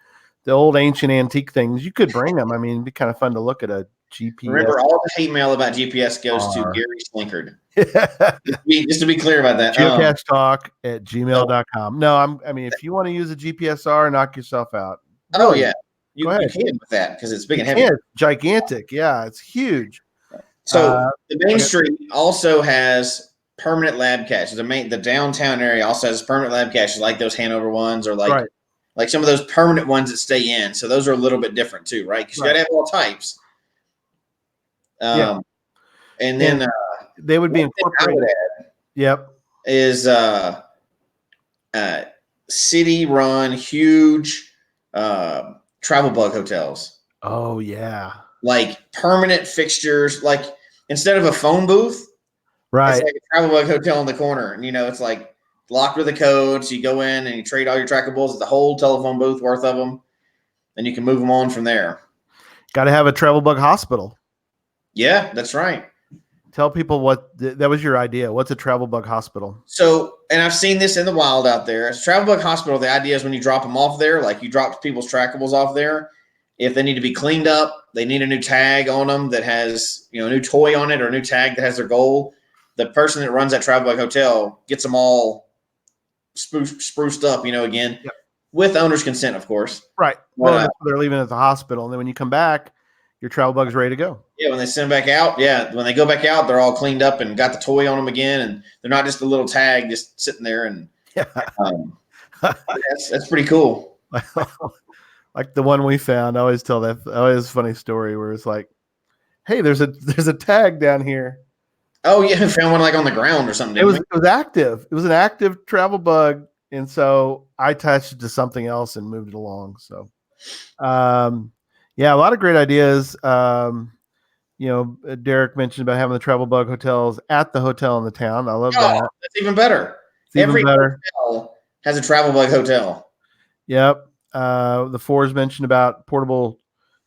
old ancient antique things, you could bring them. I mean, it'd be kind of fun to look at a GPS. Remember, all the hate mail about GPS goes to Gary Slinkard. just to be clear about that. Geocachetalk@gmail.com. No, I mean, if you want to use a GPSR, knock yourself out. Oh, yeah. You can with that because it's big and heavy. It's gigantic. Yeah, it's huge. So the main street also has permanent lab caches. The downtown area also has permanent lab caches, like those Hanover ones, or like some of those permanent ones that stay in. So those are a little bit different too, right? Because you got to have all types. And then they would be incorporated. Yep. Is city-run huge travel bug hotels. Oh yeah. Like permanent fixtures, like instead of a phone booth, right? It's like a travel bug hotel in the corner, and it's like locked with a code. So you go in and you trade all your trackables at the whole telephone booth worth of them, and you can move them on from there. Got to have a travel bug hospital. Yeah, that's right. Tell people what that was your idea. What's a travel bug hospital? So, and I've seen this in the wild out there. As a travel bug hospital, the idea is when you drop them off there, like you drop people's trackables off there, If they need to be cleaned up, they need a new tag on them that has, a new toy on it or a new tag that has their goal. The person that runs that travel bug hotel gets them all spruced up, again, Yep. with owner's consent, of course. Right. Well, that's why they're leaving at the hospital. And then when you come back, your travel bug's ready to go. Yeah, when they send them back out, when they go back out, they're all cleaned up and got the toy on them again, and they're not just a little tag just sitting there. And that's pretty cool. Like the one we found, I always tell that. Always a funny story where it's like, "Hey, there's a tag down here." Oh yeah, found one like on the ground or something. It was active. It was an active travel bug, and so I attached it to something else and moved it along. So, yeah, a lot of great ideas. Derek mentioned about having the travel bug hotels at the hotel in the town. I love that. That's even better. Every hotel has a travel bug hotel. Yep. The fours mentioned about portable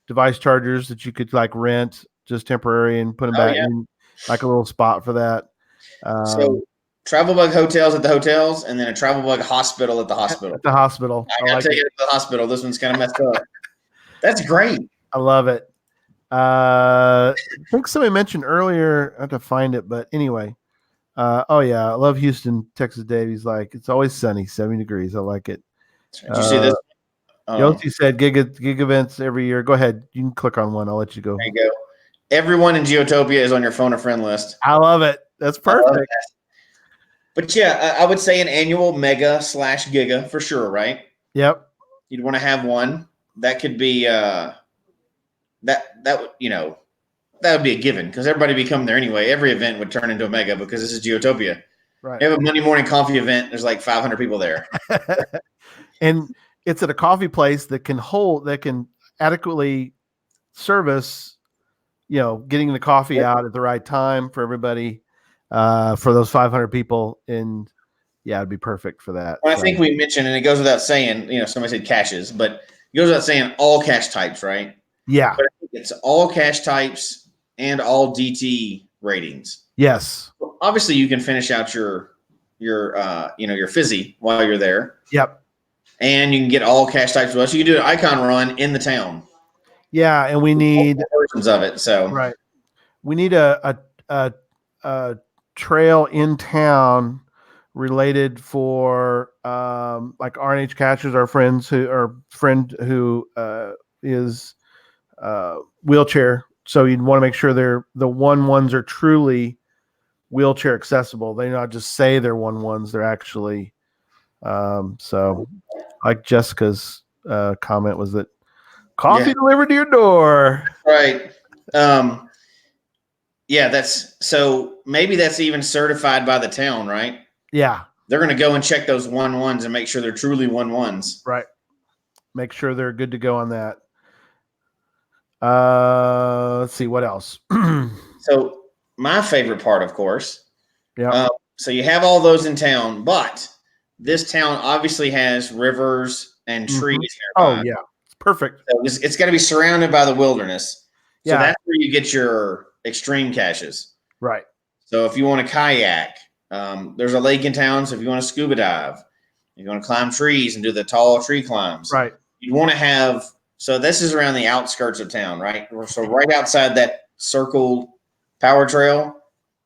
device chargers that you could like rent just temporary and put them back in like a little spot for that. So travel bug hotels at the hotels, and then a travel bug hospital at the hospital. At the hospital. I gotta take it to the hospital. This one's kind of messed up. That's great. I love it. I think somebody mentioned earlier, I have to find it, but anyway. I love Houston, Texas Dave. He's like, it's always sunny, 70 degrees. I like it. Did you see this? Yossi said gig events every year. Go ahead. You can click on one. I'll let you go. There you go. Everyone in Geotopia is on your phone a friend list. I love it. That's perfect. But yeah, I would say an annual mega / giga for sure, right? Yep. You'd want to have one. That could be that would be a given because everybody would be coming there anyway. Every event would turn into a mega because this is Geotopia. Right. You have a Monday morning coffee event. There's like 500 people there. And it's at a coffee place that can adequately service, getting the coffee out at the right time for everybody, for those 500 people. And yeah, it'd be perfect for that. Well, I think we mentioned, and it goes without saying, somebody said caches, but it goes without saying all cache types, right? Yeah. But I think it's all cache types and all DT ratings. Yes. Well, obviously you can finish out your fizzy while you're there. Yep. And you can get all cache types as well. So you can do an icon run in the town. Yeah, and we need versions of it. So right. We need a trail in town related for like RNH Catchers, our friend who is wheelchair. So you'd want to make sure the 1-1s are truly wheelchair accessible. They not just say they're 1-1s, they're actually so like Jessica's comment was that coffee delivered to your door. Right. So maybe that's even certified by the town, right? Yeah. They're going to go and check those 1-1s and make sure they're truly 1-1s. Right. Make sure they're good to go on that. Let's see what else. So my favorite part, of course. Yeah. So you have all those in town, but this town obviously has rivers and trees nearby. Oh yeah, it's perfect. So it's got to be surrounded by the wilderness. So Yeah. that's where you get your extreme caches. Right. So if you want to kayak, there's a lake in town. So if you want to scuba dive, you want to climb trees and do the tall tree climbs. Right. You want to have. So this is around the outskirts of town, right? So right outside that circled power trail,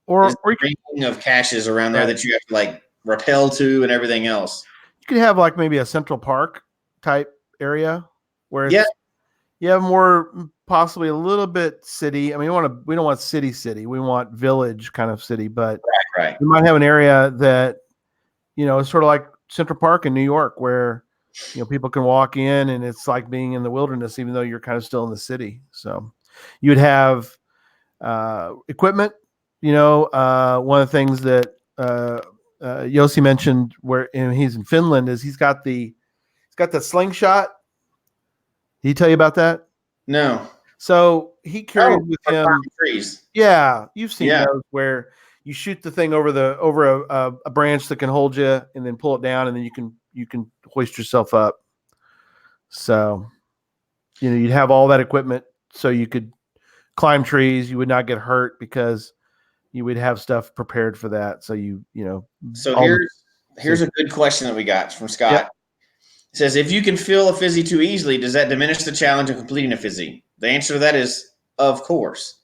or you ring of caches around there that you have to like rappel to and everything else. You could have like maybe a Central Park type area where you have more possibly a little bit city. I mean, we don't want city. We want village kind of city, but right. You might have an area that is sort of like Central Park in New York where people can walk in and it's like being in the wilderness, even though you're kind of still in the city. So you'd have equipment. One of the things that Yossi mentioned where he's in Finland is he's got the slingshot. Did he tell you about that? No. So he carries with him trees. Yeah, you've seen those where you shoot the thing over a branch that can hold you, and then pull it down, and then you can hoist yourself up. So, you'd have all that equipment, so you could climb trees. You would not get hurt because you would have stuff prepared for that. So So here's a good question that we got from Scott. Yep. says, if you can fill a fizzy too easily, does that diminish the challenge of completing a fizzy? The answer to that is, of course.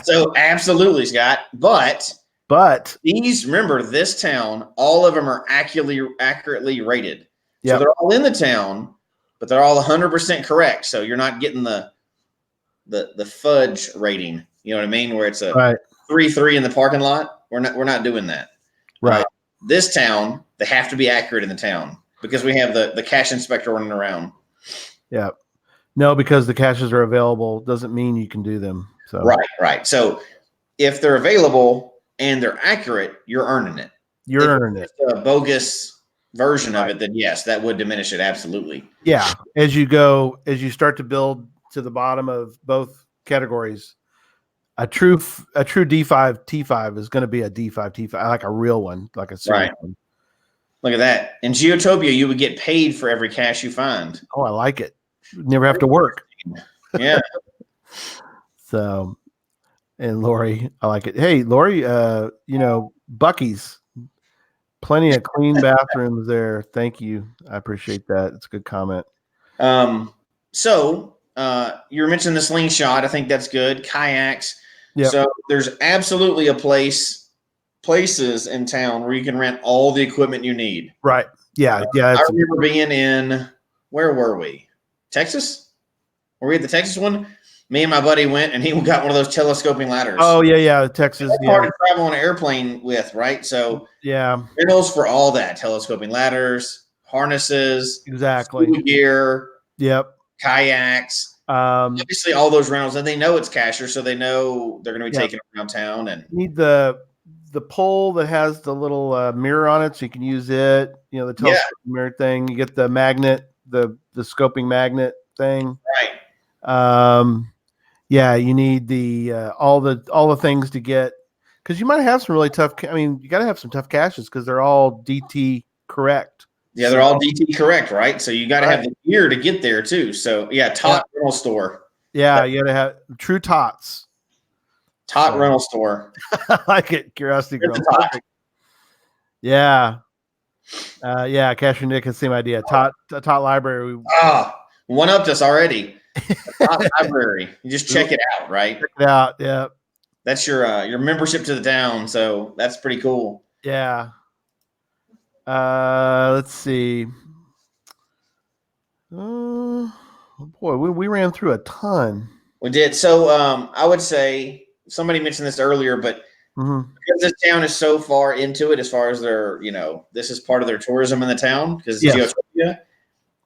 So absolutely, Scott. But these, remember, this town, all of them are accurately rated. Yep. So they're all in the town, but they're all 100% correct. So you're not getting the fudge rating. You know what I mean? Where it's a 3-3 in the parking lot. We're not doing that. Right. This town, they have to be accurate in the town because we have the cache inspector running around. Yeah. No, because the caches are available doesn't mean you can do them. So Right. So if they're available and they're accurate, you're earning it. You're earning it. A bogus version of it, then yes, that would diminish it. Absolutely. Yeah. As you start to build to the bottom of both categories, a true D5 T5 is going to be a D5 T5, like a real one, like a serious one. Look at that. In Geotopia, you would get paid for every cache you find. Oh, I like it. Never have to work. Yeah. So, and Lori, I like it. Hey, Lori, Buc-ee's, plenty of clean bathrooms there. Thank you. I appreciate that. It's a good comment. So you mentioned the slingshot. I think that's good. Kayaks. Yep. So there's absolutely places in town where you can rent all the equipment you need. Right. Yeah. I remember being in, where were we? Texas? Were we at the Texas one? Me and my buddy went, and he got one of those telescoping ladders. Oh, yeah. Texas. It's hard to travel on an airplane with, right? So yeah, rentals for all that: telescoping ladders, harnesses, exactly, gear, kayaks. Obviously, all those rentals, and they know it's cashier, so they know they're going to be taken around town. And you need the pole that has the little mirror on it, so you can use it. You know, the telescoping mirror thing. You get the magnet, the scoping magnet thing, right? You need the all the things to get, because you might have some really tough. I mean, you got to have some tough caches because they're all DT correct. Yeah, they're all DT correct, right? So you got to have the gear to get there too. So Tot rental store. Yeah, you got to have true Tots. Tot rental store. I like it. Curiosity Girl. Yeah. Cashier Nick has the same idea. Tot library. One upped us already. Tot library. You just check it out, right? Check it out. Yeah. That's your membership to the town. So that's pretty cool. Yeah. Let's see. Oh boy, we ran through a ton. We did. So I would say somebody mentioned this earlier, but because this town is so far into it, as far as their, this is part of their tourism in the town, because Geotopia,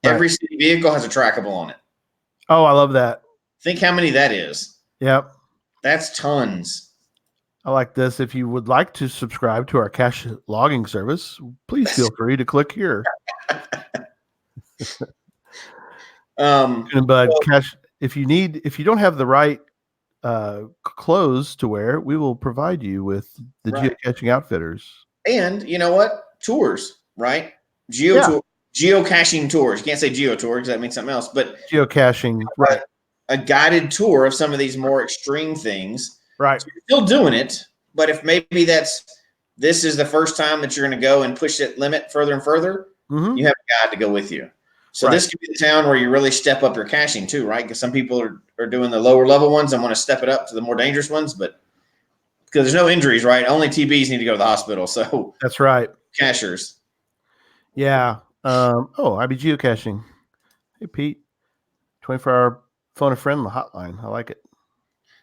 every city vehicle has a trackable on it. Oh, I love that. Think how many that is. Yep. That's tons. I like this. If you would like to subscribe to our cache logging service, please feel free to click here. Cache, if you don't have the right clothes to wear, we will provide you with the geocaching outfitters. And you know what? Tours, right? Geocaching tours. You can't say geo tour because that means something else, but geocaching, right? A guided tour of some of these more extreme things. Right. So you're still doing it, but if maybe this is the first time that you're going to go and push that limit further and further, you have a guide to go with you. So this could be the town where you really step up your caching too, right? Because some people are doing the lower level ones and want to step it up to the more dangerous ones, but because there's no injuries, right? Only TBs need to go to the hospital. So that's right. Cachers. Yeah. IB geocaching. Hey, Pete. 24-hour phone a friend on the hotline. I like it.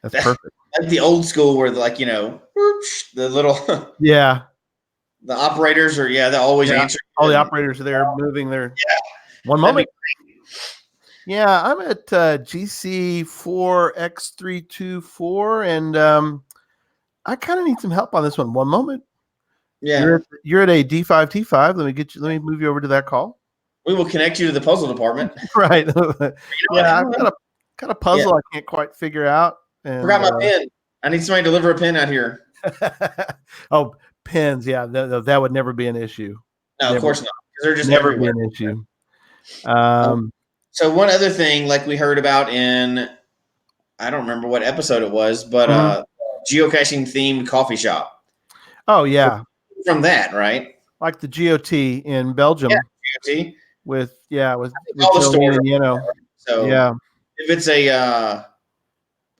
That's perfect. Like the old school where the little the operators are they're always answering. All the operators are there moving their one moment. Yeah, I'm at GC4X324 and I kind of need some help on this one. One moment. Yeah. You're at a D5 T5. Let me move you over to that call. We will connect you to the puzzle department. Right. I've got a puzzle I can't quite figure out. And, forgot my pen. I need somebody to deliver a pen out here. Oh, pens. Yeah, that would never be an issue. No, of course not. Because they're just never everywhere. Be an issue. So one other thing, like we heard about in, I don't remember what episode it was, but geocaching themed coffee shop. Oh yeah. From that, right? Like the GOT in Belgium. Yeah, GOT. with all the Jolene stores and So Yeah. if it's a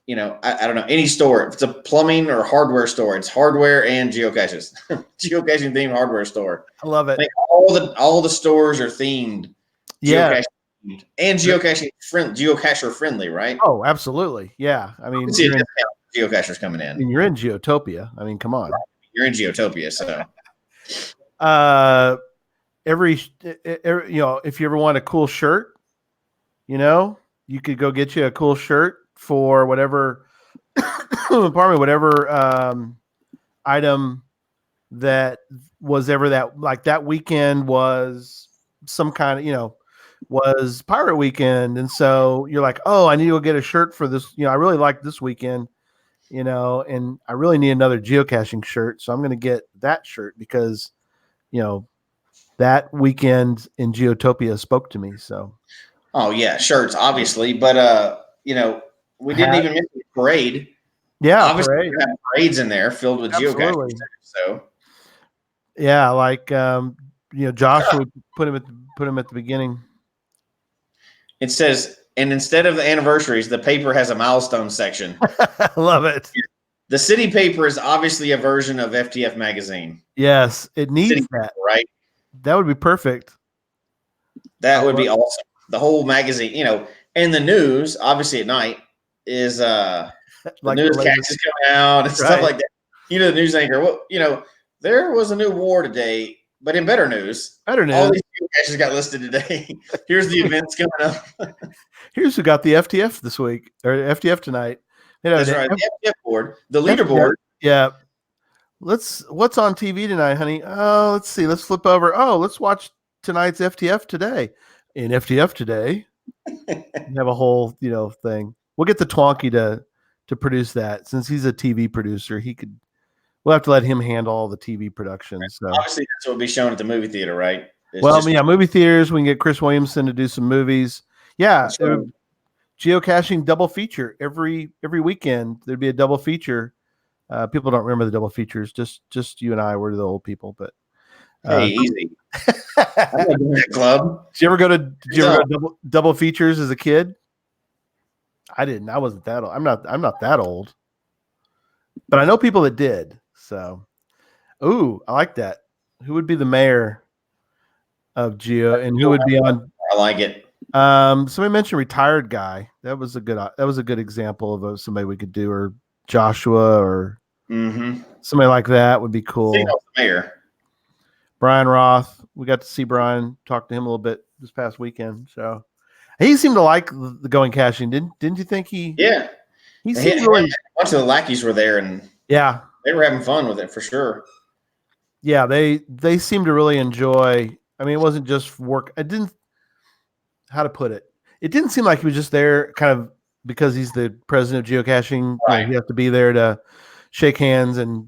I don't know, any store, if it's a plumbing or hardware store, it's hardware and geocaches. Geocaching themed hardware store. I love it. Like all the stores are themed Yeah. geocaching themed and geocacher friendly, right? Oh, absolutely. Yeah. I mean, You can see a discount geocachers coming in. you're in Geotopia. I mean, come on. You're in Geotopia, so Every if you ever want a cool shirt, you could go get you a cool shirt for whatever pardon me, whatever item that was ever that weekend was some kind of, was pirate weekend. And so you're like, oh, I need to go get a shirt for this. I really like this weekend, and I really need another geocaching shirt. So I'm going to get that shirt because, that weekend in Geotopia spoke to me. So, oh yeah, shirts obviously, but we didn't even mention the parade. Yeah, obviously parade. we have parades in there filled with Absolutely. geocachers. So Yeah, like Josh would put him at the beginning. it says, and instead of the anniversaries, the paper has a milestone section. I love it. The city paper is obviously a version of FTF magazine. Yes, it needs City that. paper, right? That would be perfect. That would be awesome. The whole magazine, and the news, obviously at night, is the Like newscasts coming out and stuff Right. like that. The news anchor, well, there was a new war today, but in better news, all these geocaches got listed today. Here's the events coming up. Here's who got the FTF this week, or FTF tonight. That's right. The FTF board, the leaderboard. Yeah. What's on TV tonight, honey? Oh, let's see. Let's flip over. Oh, let's watch tonight's FTF today. In FTF today, you have a whole, thing. We'll get the Twonky to produce that. Since he's a TV producer, we'll have to let him handle all the TV productions. So. Obviously, that's what will be shown at the movie theater, right? Movie theaters. We can get Chris Williamson to do some movies. Yeah, geocaching double feature every weekend. There'd be a double feature. People don't remember the double features. Just you and I were the old people, but hey, easy. I'm in that club. Did you ever go double features as a kid? I didn't. I wasn't that old. I'm not that old, but I know people that did. So, ooh, I like that. Who would be the mayor of Geo, and who would be on? I like it. Somebody mentioned retired guy. That was a good example of somebody we could do, or Joshua, or somebody like that would be cool. Mayor Brian Roth. We got to see Brian, talk to him a little bit this past weekend. So he seemed to like the going caching. Didn't you think he? Yeah. He seemed really. A bunch of the lackeys were there, and yeah, they were having fun with it for sure. Yeah, they seemed to really enjoy. I mean, it wasn't just work. How to put it? It didn't seem like he was just there kind of because he's the president of geocaching. Right. You have to be there to shake hands and,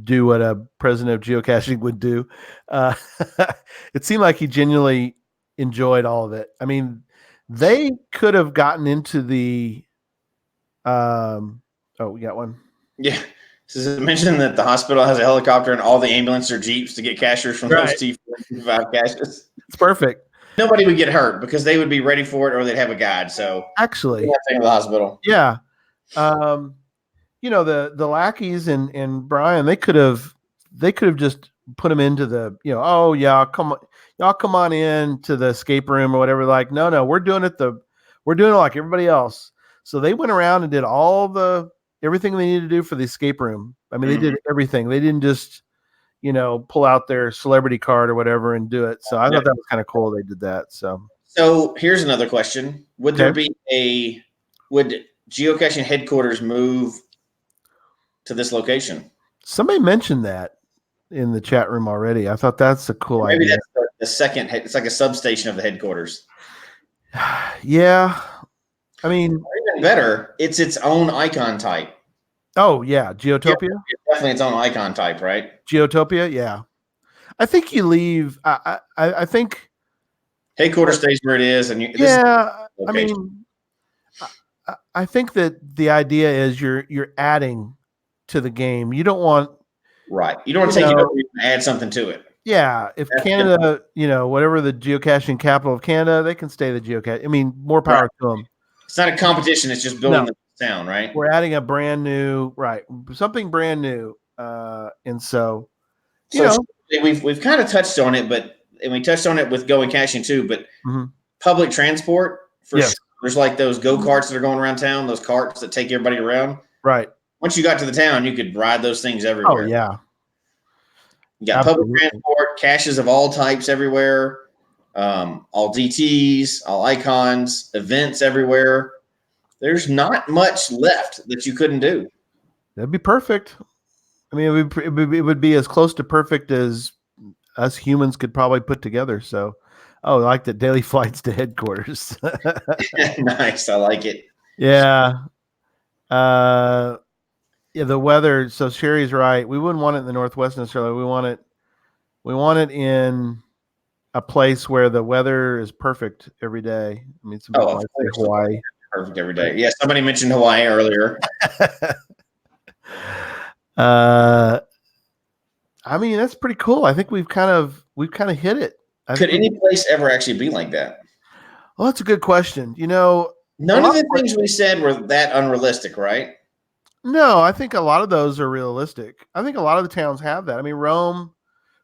do what a president of geocaching would do. It seemed like he genuinely enjoyed all of it. I mean, they could have gotten into the, we got one. Yeah. Does it mention that the hospital has a helicopter and all the ambulance or jeeps to get cashers from those T5 caches? It's perfect. Nobody would get hurt because they would be ready for it, or they'd have a guide. So actually, to the hospital. Yeah. The lackeys and Brian, they could have just put him into the, y'all come on in to the escape room or whatever. Like, no, we're doing it like everybody else. So they went around and did everything they needed to do for the escape room. I mean, they did everything. They didn't just, pull out their celebrity card or whatever and do it. So I thought that was kind of cool. They did that. So here's another question. Would geocaching headquarters move to this location? Somebody mentioned that in the chat room already. I thought that's a cool idea. Maybe that's the second. It's like a substation of the headquarters. Yeah. I mean, even better, it's its own icon type. Oh yeah, Geotopia. Yeah, definitely its own icon type, right? Geotopia, yeah. I think you leave. I think headquarters stays where it is, and I mean, I think that the idea is you're adding to the game. You don't want You don't want to take it over and add something to it. Yeah, if That's Canada, whatever the geocaching capital of Canada, they can stay the geocache. I mean, more right. power to them. It's not a competition. It's just building the town, right? We're adding a brand new, something brand new, and so we've kind of touched on it, and we touched on it with going caching too. But public transport for sure. There's like those go karts that are going around town. Those carts that take everybody around. Right. Once you got to the town, you could ride those things everywhere. Oh yeah. You got public transport, caches of all types everywhere, all DTs, all icons, events everywhere. There's not much left that you couldn't do. That'd be perfect. I mean, it would be as close to perfect as us humans could probably put together. So, I like the daily flights to headquarters. Nice. I like it. Yeah. Yeah, the weather. So Sherry's right. We wouldn't want it in the Northwest necessarily. We want it in a place where the weather is perfect every day. I mean, some people might say Hawaii. Perfect every day. Yeah, somebody mentioned Hawaii earlier. I mean, that's pretty cool. I think we've kind of hit it. Could any place ever actually be like that? Well, that's a good question. None of the things we said were that unrealistic, right? No, I think a lot of those are realistic. I think a lot of the towns have that. I mean, Rome,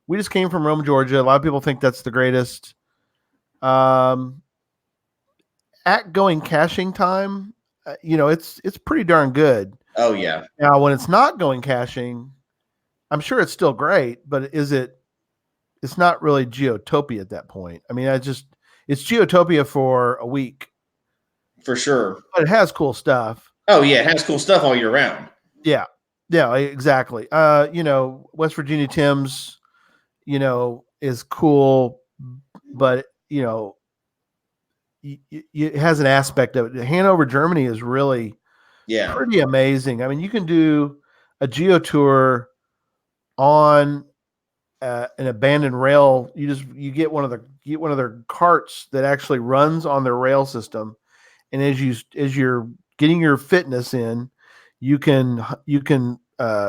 we just came from Rome, Georgia. A lot of people think that's the greatest. At going caching time, it's pretty darn good. Oh yeah. Now, when it's not going caching, I'm sure it's still great, but it's not really Geotopia at that point. I mean, it's Geotopia for a week. For sure. But it has cool stuff. Oh yeah, it has cool stuff all year round. Yeah. Yeah, exactly. West Virginia Tim's, is cool, but it has an aspect of it. Hanover, Germany is really pretty amazing. I mean, you can do a geo tour on an abandoned rail. You get one of their carts that actually runs on their rail system, and as you're getting your fitness in, you can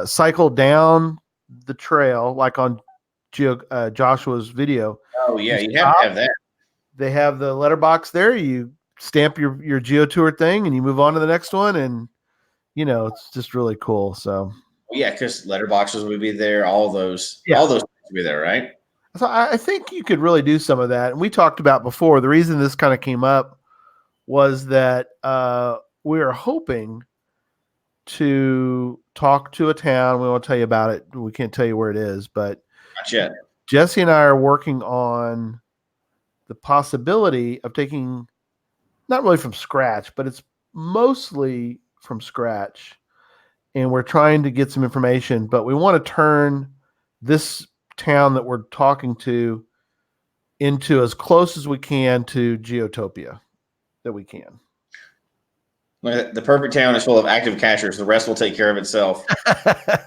cycle down the trail like on Joshua's video. Oh yeah, you have to have that. They have the letterbox there. You stamp your GeoTour thing, and you move on to the next one, and it's just really cool. So yeah, because letterboxes would be there. All those would be there, right? So I think you could really do some of that. And we talked about before. The reason this kind of came up was that we are hoping to talk to a town. We won't tell you about it. We can't tell you where it is, but not yet. Jesse and I are working on the possibility of taking, not really from scratch, but it's mostly from scratch. And we're trying to get some information, but we want to turn this town that we're talking to into as close as we can to Geotopia that we can. The perfect town is full of active cachers. The rest will take care of itself. I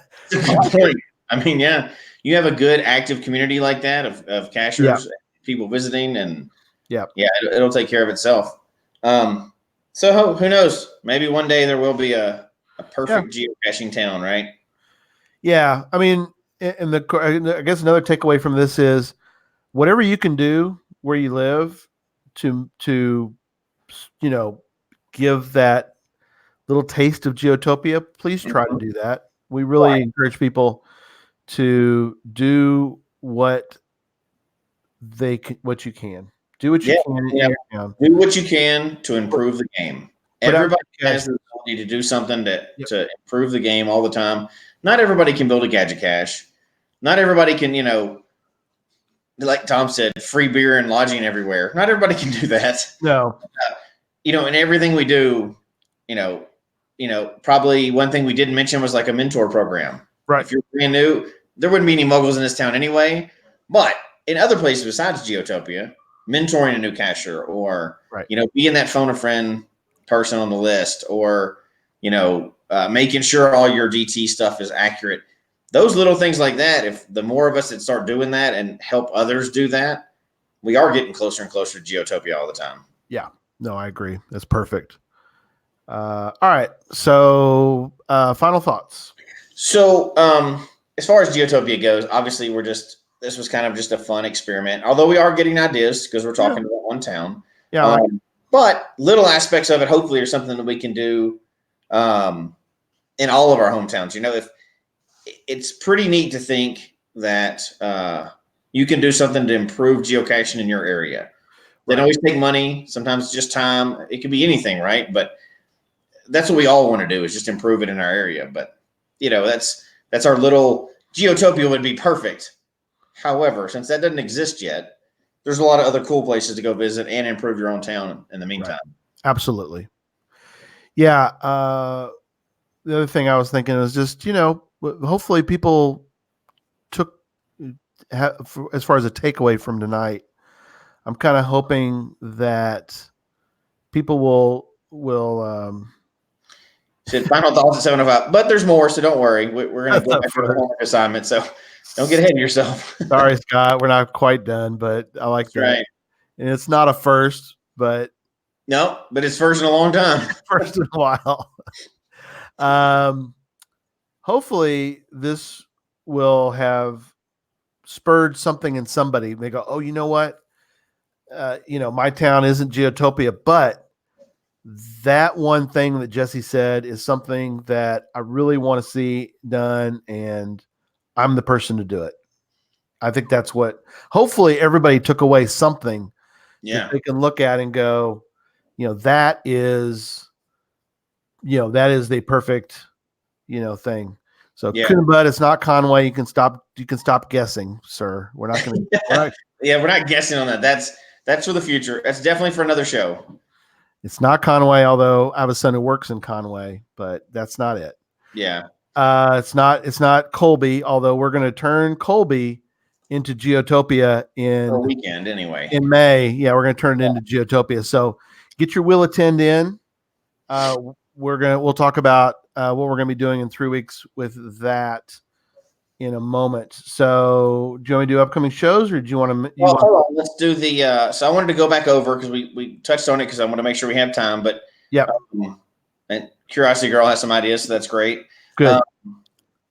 mean, yeah, you have a good active community like that of cachers, people visiting, and it'll take care of itself. So who knows? Maybe one day there will be a perfect geocaching town, right? Yeah, I mean, and I guess another takeaway from this is whatever you can do where you live to give that little taste of Geotopia, please try to do that. We really encourage people to do what you can. Do what you can. Do what you can to improve the game. Everybody has the ability to do something to improve the game all the time. Not everybody can build a gadget cache. Not everybody can, like Tom said, free beer and lodging everywhere. Not everybody can do that. No. And everything we do, probably one thing we didn't mention was like a mentor program. Right. If you're brand new, there wouldn't be any moguls in this town anyway. But in other places besides Geotopia, mentoring a new cacher or, being that phone a friend person on the list or, making sure all your DT stuff is accurate. Those little things like that, if the more of us that start doing that and help others do that, we are getting closer and closer to Geotopia all the time. Yeah. No, I agree. That's perfect. All right. So final thoughts. So as far as Geotopia goes, obviously we're just this was kind of just a fun experiment. Although we are getting ideas because we're talking about one town. Yeah, I like But little aspects of it, hopefully, are something that we can do in all of our hometowns. If it's pretty neat to think that you can do something to improve geocaching in your area. They don't always take money. Sometimes it's just time. It could be anything, right? But that's what we all want to do is just improve it in our area. But that's our little Geotopia would be perfect. However, since that doesn't exist yet, there's a lot of other cool places to go visit and improve your own town in the meantime. Right. Absolutely. Yeah. The other thing I was thinking is just, hopefully people took, as far as a takeaway from tonight, I'm kind of hoping that people will Final thoughts at 7:05, but there's more, so don't worry. We're going to go back to the homework assignment, so don't get ahead of yourself. Sorry, Scott, we're not quite done, but I like that. Right. And it's not a first, but no, but it's first in a long time. First in a while. Hopefully this will have spurred something in somebody. They go, oh, you know what? My town isn't Geotopia, but that one thing that Jesse said is something that I really want to see done, and I'm the person to do it. I think that's what hopefully everybody took away something that they can look at and go, that is the perfect, thing. So but it's not Conway. You can stop guessing, sir. We're not going to. We're not guessing on that. That's for the future. That's definitely for another show. It's not Conway, although I have a son who works in Conway, but that's not it. Yeah. It's not Colby, although we're going to turn Colby into Geotopia for a weekend anyway. In May. Yeah, we're going to turn it into Geotopia. So get your Will Attend in. We'll talk about what we're going to be doing in 3 weeks with that in a moment. So do you want me to do upcoming shows, or do you want to? Hold on. Let's do the. So I wanted to go back over because we touched on it because I want to make sure we have time. But yeah, and Curiosity Girl has some ideas, so that's great. Good.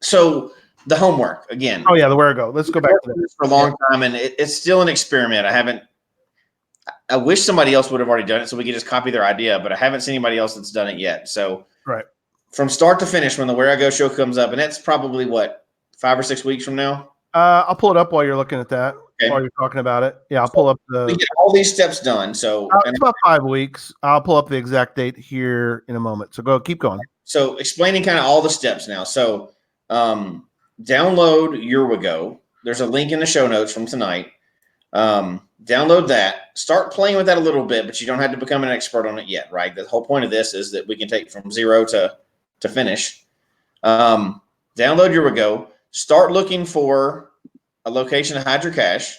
So the homework again. Oh yeah, the where to go. Let's go back to this for a long time, and it's still an experiment. I wish somebody else would have already done it so we could just copy their idea, but I haven't seen anybody else that's done it yet. So from start to finish, when the Where I Go show comes up, and that's probably what, 5 or 6 weeks from now. I'll pull it up while you're looking at that. Okay. While you're talking about it, yeah, I'll pull up we get all these steps done. So it's about 5 weeks. I'll pull up the exact date here in a moment. So keep going. So explaining kind of all the steps now. So download Go. There's a link in the show notes from tonight. Download that. Start playing with that a little bit, but you don't have to become an expert on it yet, right? The whole point of this is that we can take from zero to finish. Download Go. Start looking for a location to hide your cache.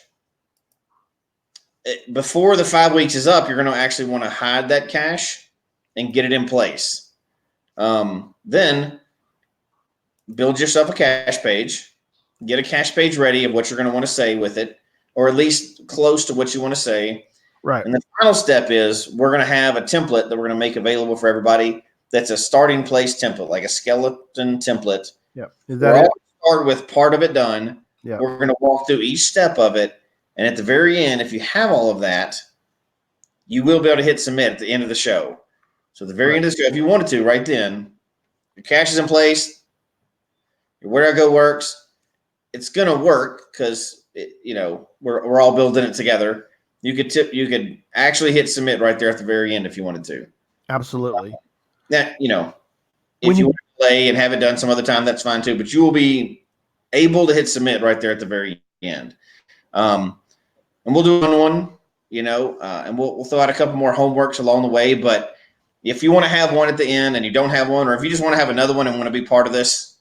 Before the 5 weeks is up, you're going to actually want to hide that cache and get it in place. Then build yourself a cache page. Get a cache page ready of what you're going to want to say with it, or at least close to what you want to say. Right. And the final step is we're going to have a template that we're going to make available for everybody. That's a starting place template, like a skeleton template. Yeah. Is that it? Start with part of it done. Yeah. We're going to walk through each step of it. And at the very end, if you have all of that, you will be able to hit submit at the end of the show. So at the very end of the show, if you wanted to, right then, your cache is in place. Your Where I Go works. It's going to work because we're all building it together. You could actually hit submit right there at the very end if you wanted to. Absolutely. If you want to play and have it done some other time, that's fine too. But you will be able to hit submit right there at the very end. And we'll do one, and we'll throw out a couple more homeworks along the way. But if you want to have one at the end and you don't have one, or if you just want to have another one and want to be part of this,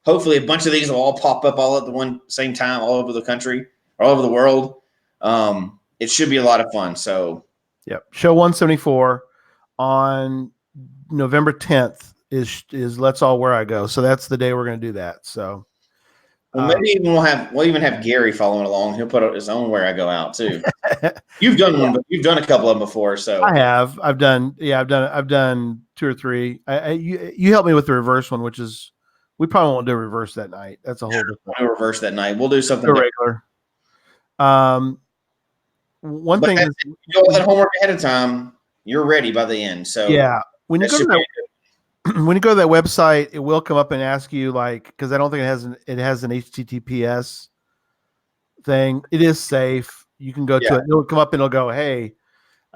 hopefully a bunch of these will all pop up all at the same time, all over the country, all over the world. It should be a lot of fun. So, show 174 on November 10th is Let's All Where I Go. So that's the day we're going to do that. So. Well, maybe we'll even have Gary following along. He'll put his own Where I Go out too. You've done one, but you've done a couple of them before. So I have. I've done 2 or 3. You helped me with the reverse one, which is we probably won't do a reverse that night. That's a whole different. We'll reverse that night. We'll do something regular. One But thing if is, you do all that homework ahead of time, you're ready by the end. So yeah, when you that go to should that be when you go to that website, it will come up and ask you because I don't think it has an HTTPS thing. It is safe. You can go to Yeah. it. It'll come up and it'll go, hey,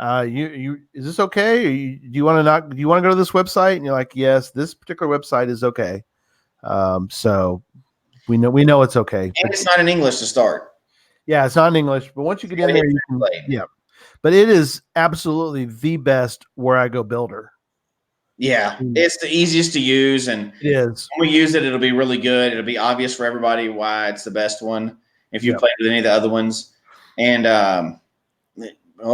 is this okay? Do you want to not? Do you want to go to this website? And you're like, yes, this particular website is okay. So we know it's okay. And But it's not in English to start. yeah, it's not in English. But once you get in there, you can, yeah. But it is absolutely the best where I go builder. Yeah, it's the easiest to use, and It is. when we use it, it'll be really good. It'll be obvious for everybody why it's the best one if you Yep. played with any of the other ones. And well,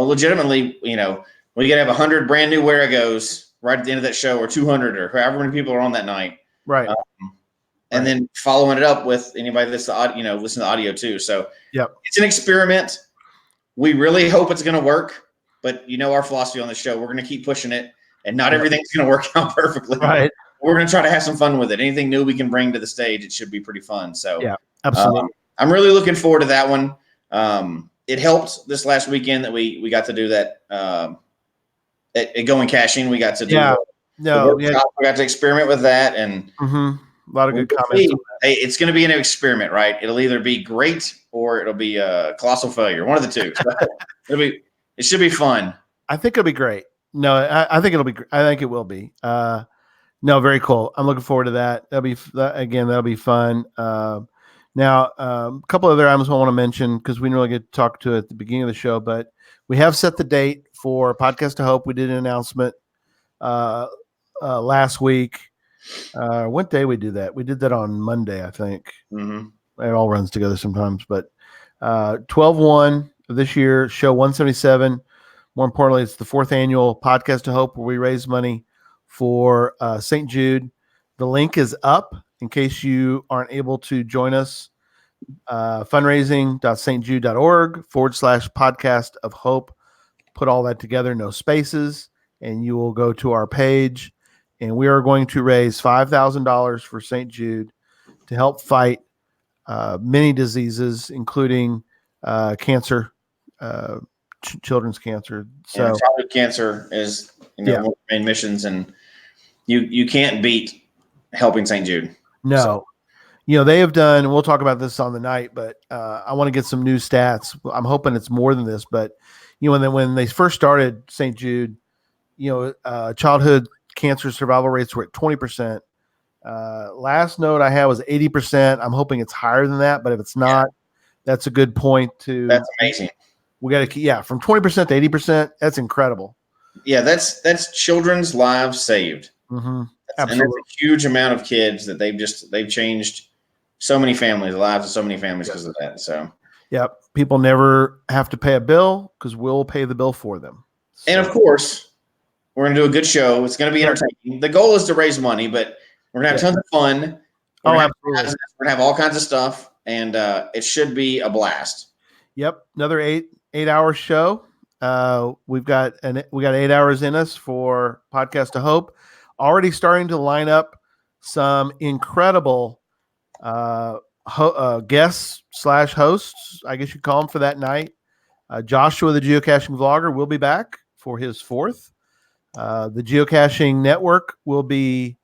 legitimately, we gotta have 100 brand new where it goes right at the end of that show, or 200, or however many people are on that night. Right. And then following it up with anybody that's listen to audio too. So Yep. it's an experiment. We really hope it's going to work, but our philosophy on the show, we're going to keep pushing it, and not everything's going to work out perfectly. Right. We're going to try to have some fun with it. Anything new we can bring to the stage, it should be pretty fun. So Yeah, absolutely. I'm really looking forward to that one. It helped this last weekend that we got to do that at Going Caching. We got to do the workshop. We got to experiment with that, and a lot of good comments. Hey, it's going to be an experiment, right? It'll either be great or it'll be a colossal failure. One of the two. So it should be fun. I think it'll be great. No, I think it'll be. I think it will be. No, very cool. I'm looking forward to that. That'll be fun. Now, a couple other items I want to mention because we didn't really get to talk to it at the beginning of the show, but we have set the date for Podcast to Hope. We did an announcement last week. What day we do that? We did that on Monday, I think. Mm-hmm. It all runs together sometimes, but 12/1 of this year, show 177. More importantly, it's the 4th annual Podcast to Hope, where we raise money for St. Jude. The link is up in case you aren't able to join us. fundraising.stjude.org/podcast of hope. Put all that together, no spaces, and you will go to our page. And we are going to raise $5,000 for St. Jude to help fight many diseases, including cancer, children's cancer. So childhood cancer is one of the main missions, and you can't beat helping St. Jude. No. So. They have done, and we'll talk about this on the night, but I want to get some new stats. I'm hoping it's more than this, but when they first started St. Jude, childhood cancer survival rates were at 20%. Last note I had was 80%. I'm hoping it's higher than that, but if it's not, that's a good point to. That's amazing. We got to from 20% to 80%. That's incredible. Yeah, that's children's lives saved. Mm-hmm. And that's a huge amount of kids that they've changed so many families, the lives of so many families because of that. So, people never have to pay a bill because we'll pay the bill for them. So. And of course, we're going to do a good show. It's going to be entertaining. The goal is to raise money, but we're going to have tons of fun. We're going to have all kinds of stuff, and it should be a blast. Yep, another 8-hour show. We got 8 hours in us for Podcast to Hope. Already starting to line up some incredible guests / hosts, I guess you'd call them, for that night. Joshua, the geocaching vlogger, will be back for his 4th. The geocaching network will be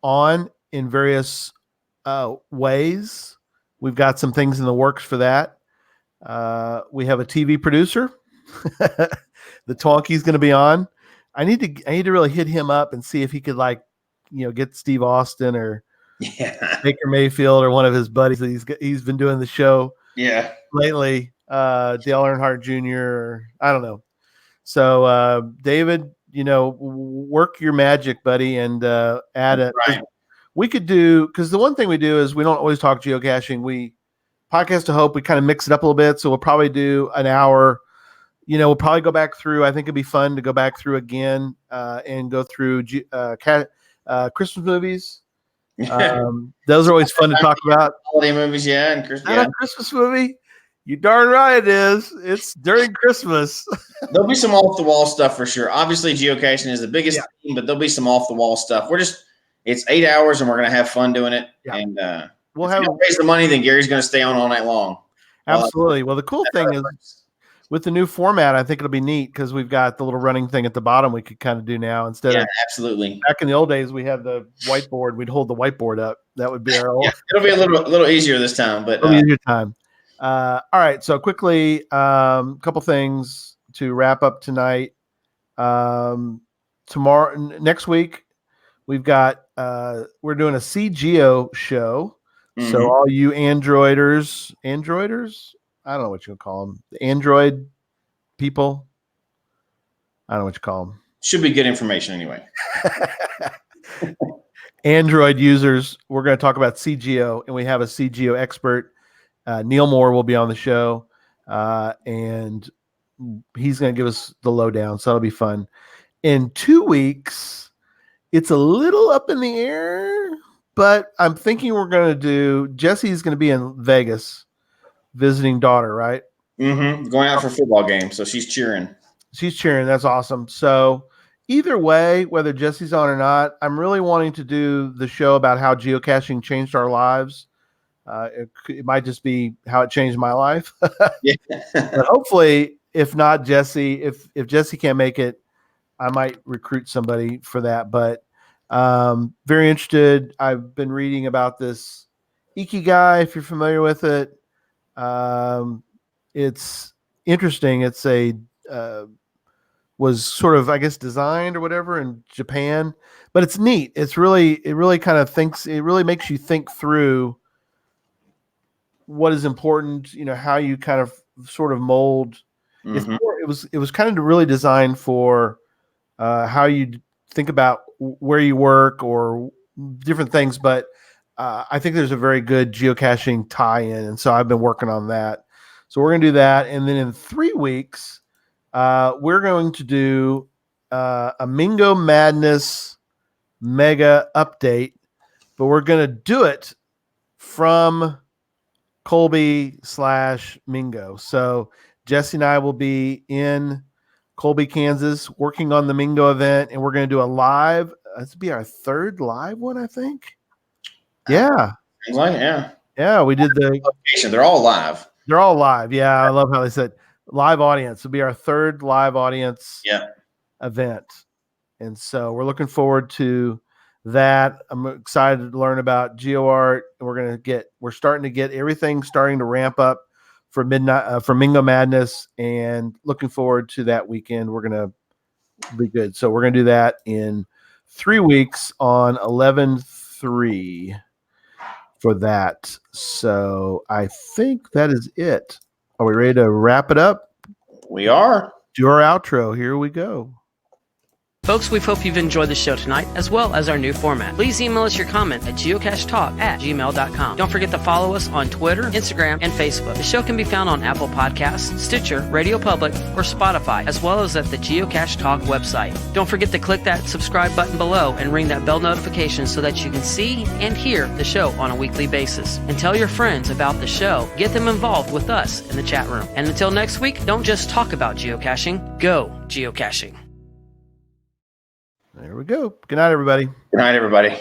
on in various ways. We've got some things in the works for that. We have a TV producer. The Tonky's going to be on. I need to really hit him up and see if he could get Steve Austin or Baker Mayfield or one of his buddies that he's been doing the show lately. Dale Earnhardt Jr. Or, I don't know. So David, work your magic, buddy, and add it. Right. We could do, because the one thing we do is we don't always talk geocaching. We Podcast to Hope, we kind of mix it up a little bit. So we'll probably do an hour. We'll probably go back through. I think it'd be fun to go back through again and go through Christmas movies. Those are always fun to talk about. Holiday movies, and a Christmas movie. You darn right it is. It's during Christmas. There'll be some off the wall stuff for sure. Obviously, geocaching is the biggest thing, but there'll be some off the wall stuff. It's 8 hours, and we're gonna have fun doing it. Yeah. And we'll raise the money. Then Gary's gonna stay on all night long. Absolutely. Well, the cool thing is with the new format, I think it'll be neat because we've got the little running thing at the bottom we could kind of do now instead of absolutely. Back in the old days, we had the whiteboard. We'd hold the whiteboard up. That would be our old. It'll be a little easier this time, but easier time. All right. So quickly, a couple things to wrap up tonight. Next week, we've got we're doing a CGO show. Mm-hmm. So all you Androiders, I don't know what you call them. The Android people. I don't know what you call them. Should be good information anyway. Android users, we're going to talk about CGO, and we have a CGO expert. Neil Moore will be on the show, and he's going to give us the lowdown, so that'll be fun. In 2 weeks, it's a little up in the air, but I'm thinking we're going to do – Jesse's going to be in Vegas visiting daughter, right? Mm-hmm. Going out for a football game, so she's cheering. She's cheering. That's awesome. So either way, whether Jesse's on or not, I'm really wanting to do the show about how geocaching changed our lives. It might just be how it changed my life. But hopefully, if not Jesse, if Jesse can't make it, I might recruit somebody for that. But very interested. I've been reading about this Ikigai, if you're familiar with it. It's interesting. It's was sort of, I guess, designed or whatever in Japan, but it's neat. It really kind of it really makes you think through what is important, how you kind of sort of mold. Mm-hmm. It was kind of really designed for how you think about where you work or different things. But I think there's a very good geocaching tie-in. And so I've been working on that. So we're going to do that. And then in 3 weeks, we're going to do a Mingo Madness mega update, but we're going to do it from Colby/Mingo. So Jesse and I will be in Colby, Kansas, working on the Mingo event, and we're going to do a live. This will be our 3rd live one, I think. Yeah. Yeah, we did the location. They're all live. They're all live. Yeah, I love how they said live audience. It'll be our 3rd live audience event. And so we're looking forward to that. I'm excited to learn about GeoArt. We're starting to get everything starting to ramp up for Mingo Madness, and looking forward to that weekend. We're going to be good. So we're going to do that in 3 weeks on 11/3 for that. So I think that is it. Are we ready to wrap it up? We are. Do our outro. Here we go. Folks, we hope you've enjoyed the show tonight, as well as our new format. Please email us your comment at geocachetalk@gmail.com. Don't forget to follow us on Twitter, Instagram, and Facebook. The show can be found on Apple Podcasts, Stitcher, Radio Public, or Spotify, as well as at the Geocache Talk website. Don't forget to click that subscribe button below and ring that bell notification so that you can see and hear the show on a weekly basis. And tell your friends about the show. Get them involved with us in the chat room. And until next week, don't just talk about geocaching, go geocaching. There we go. Good night, everybody. Good night, everybody.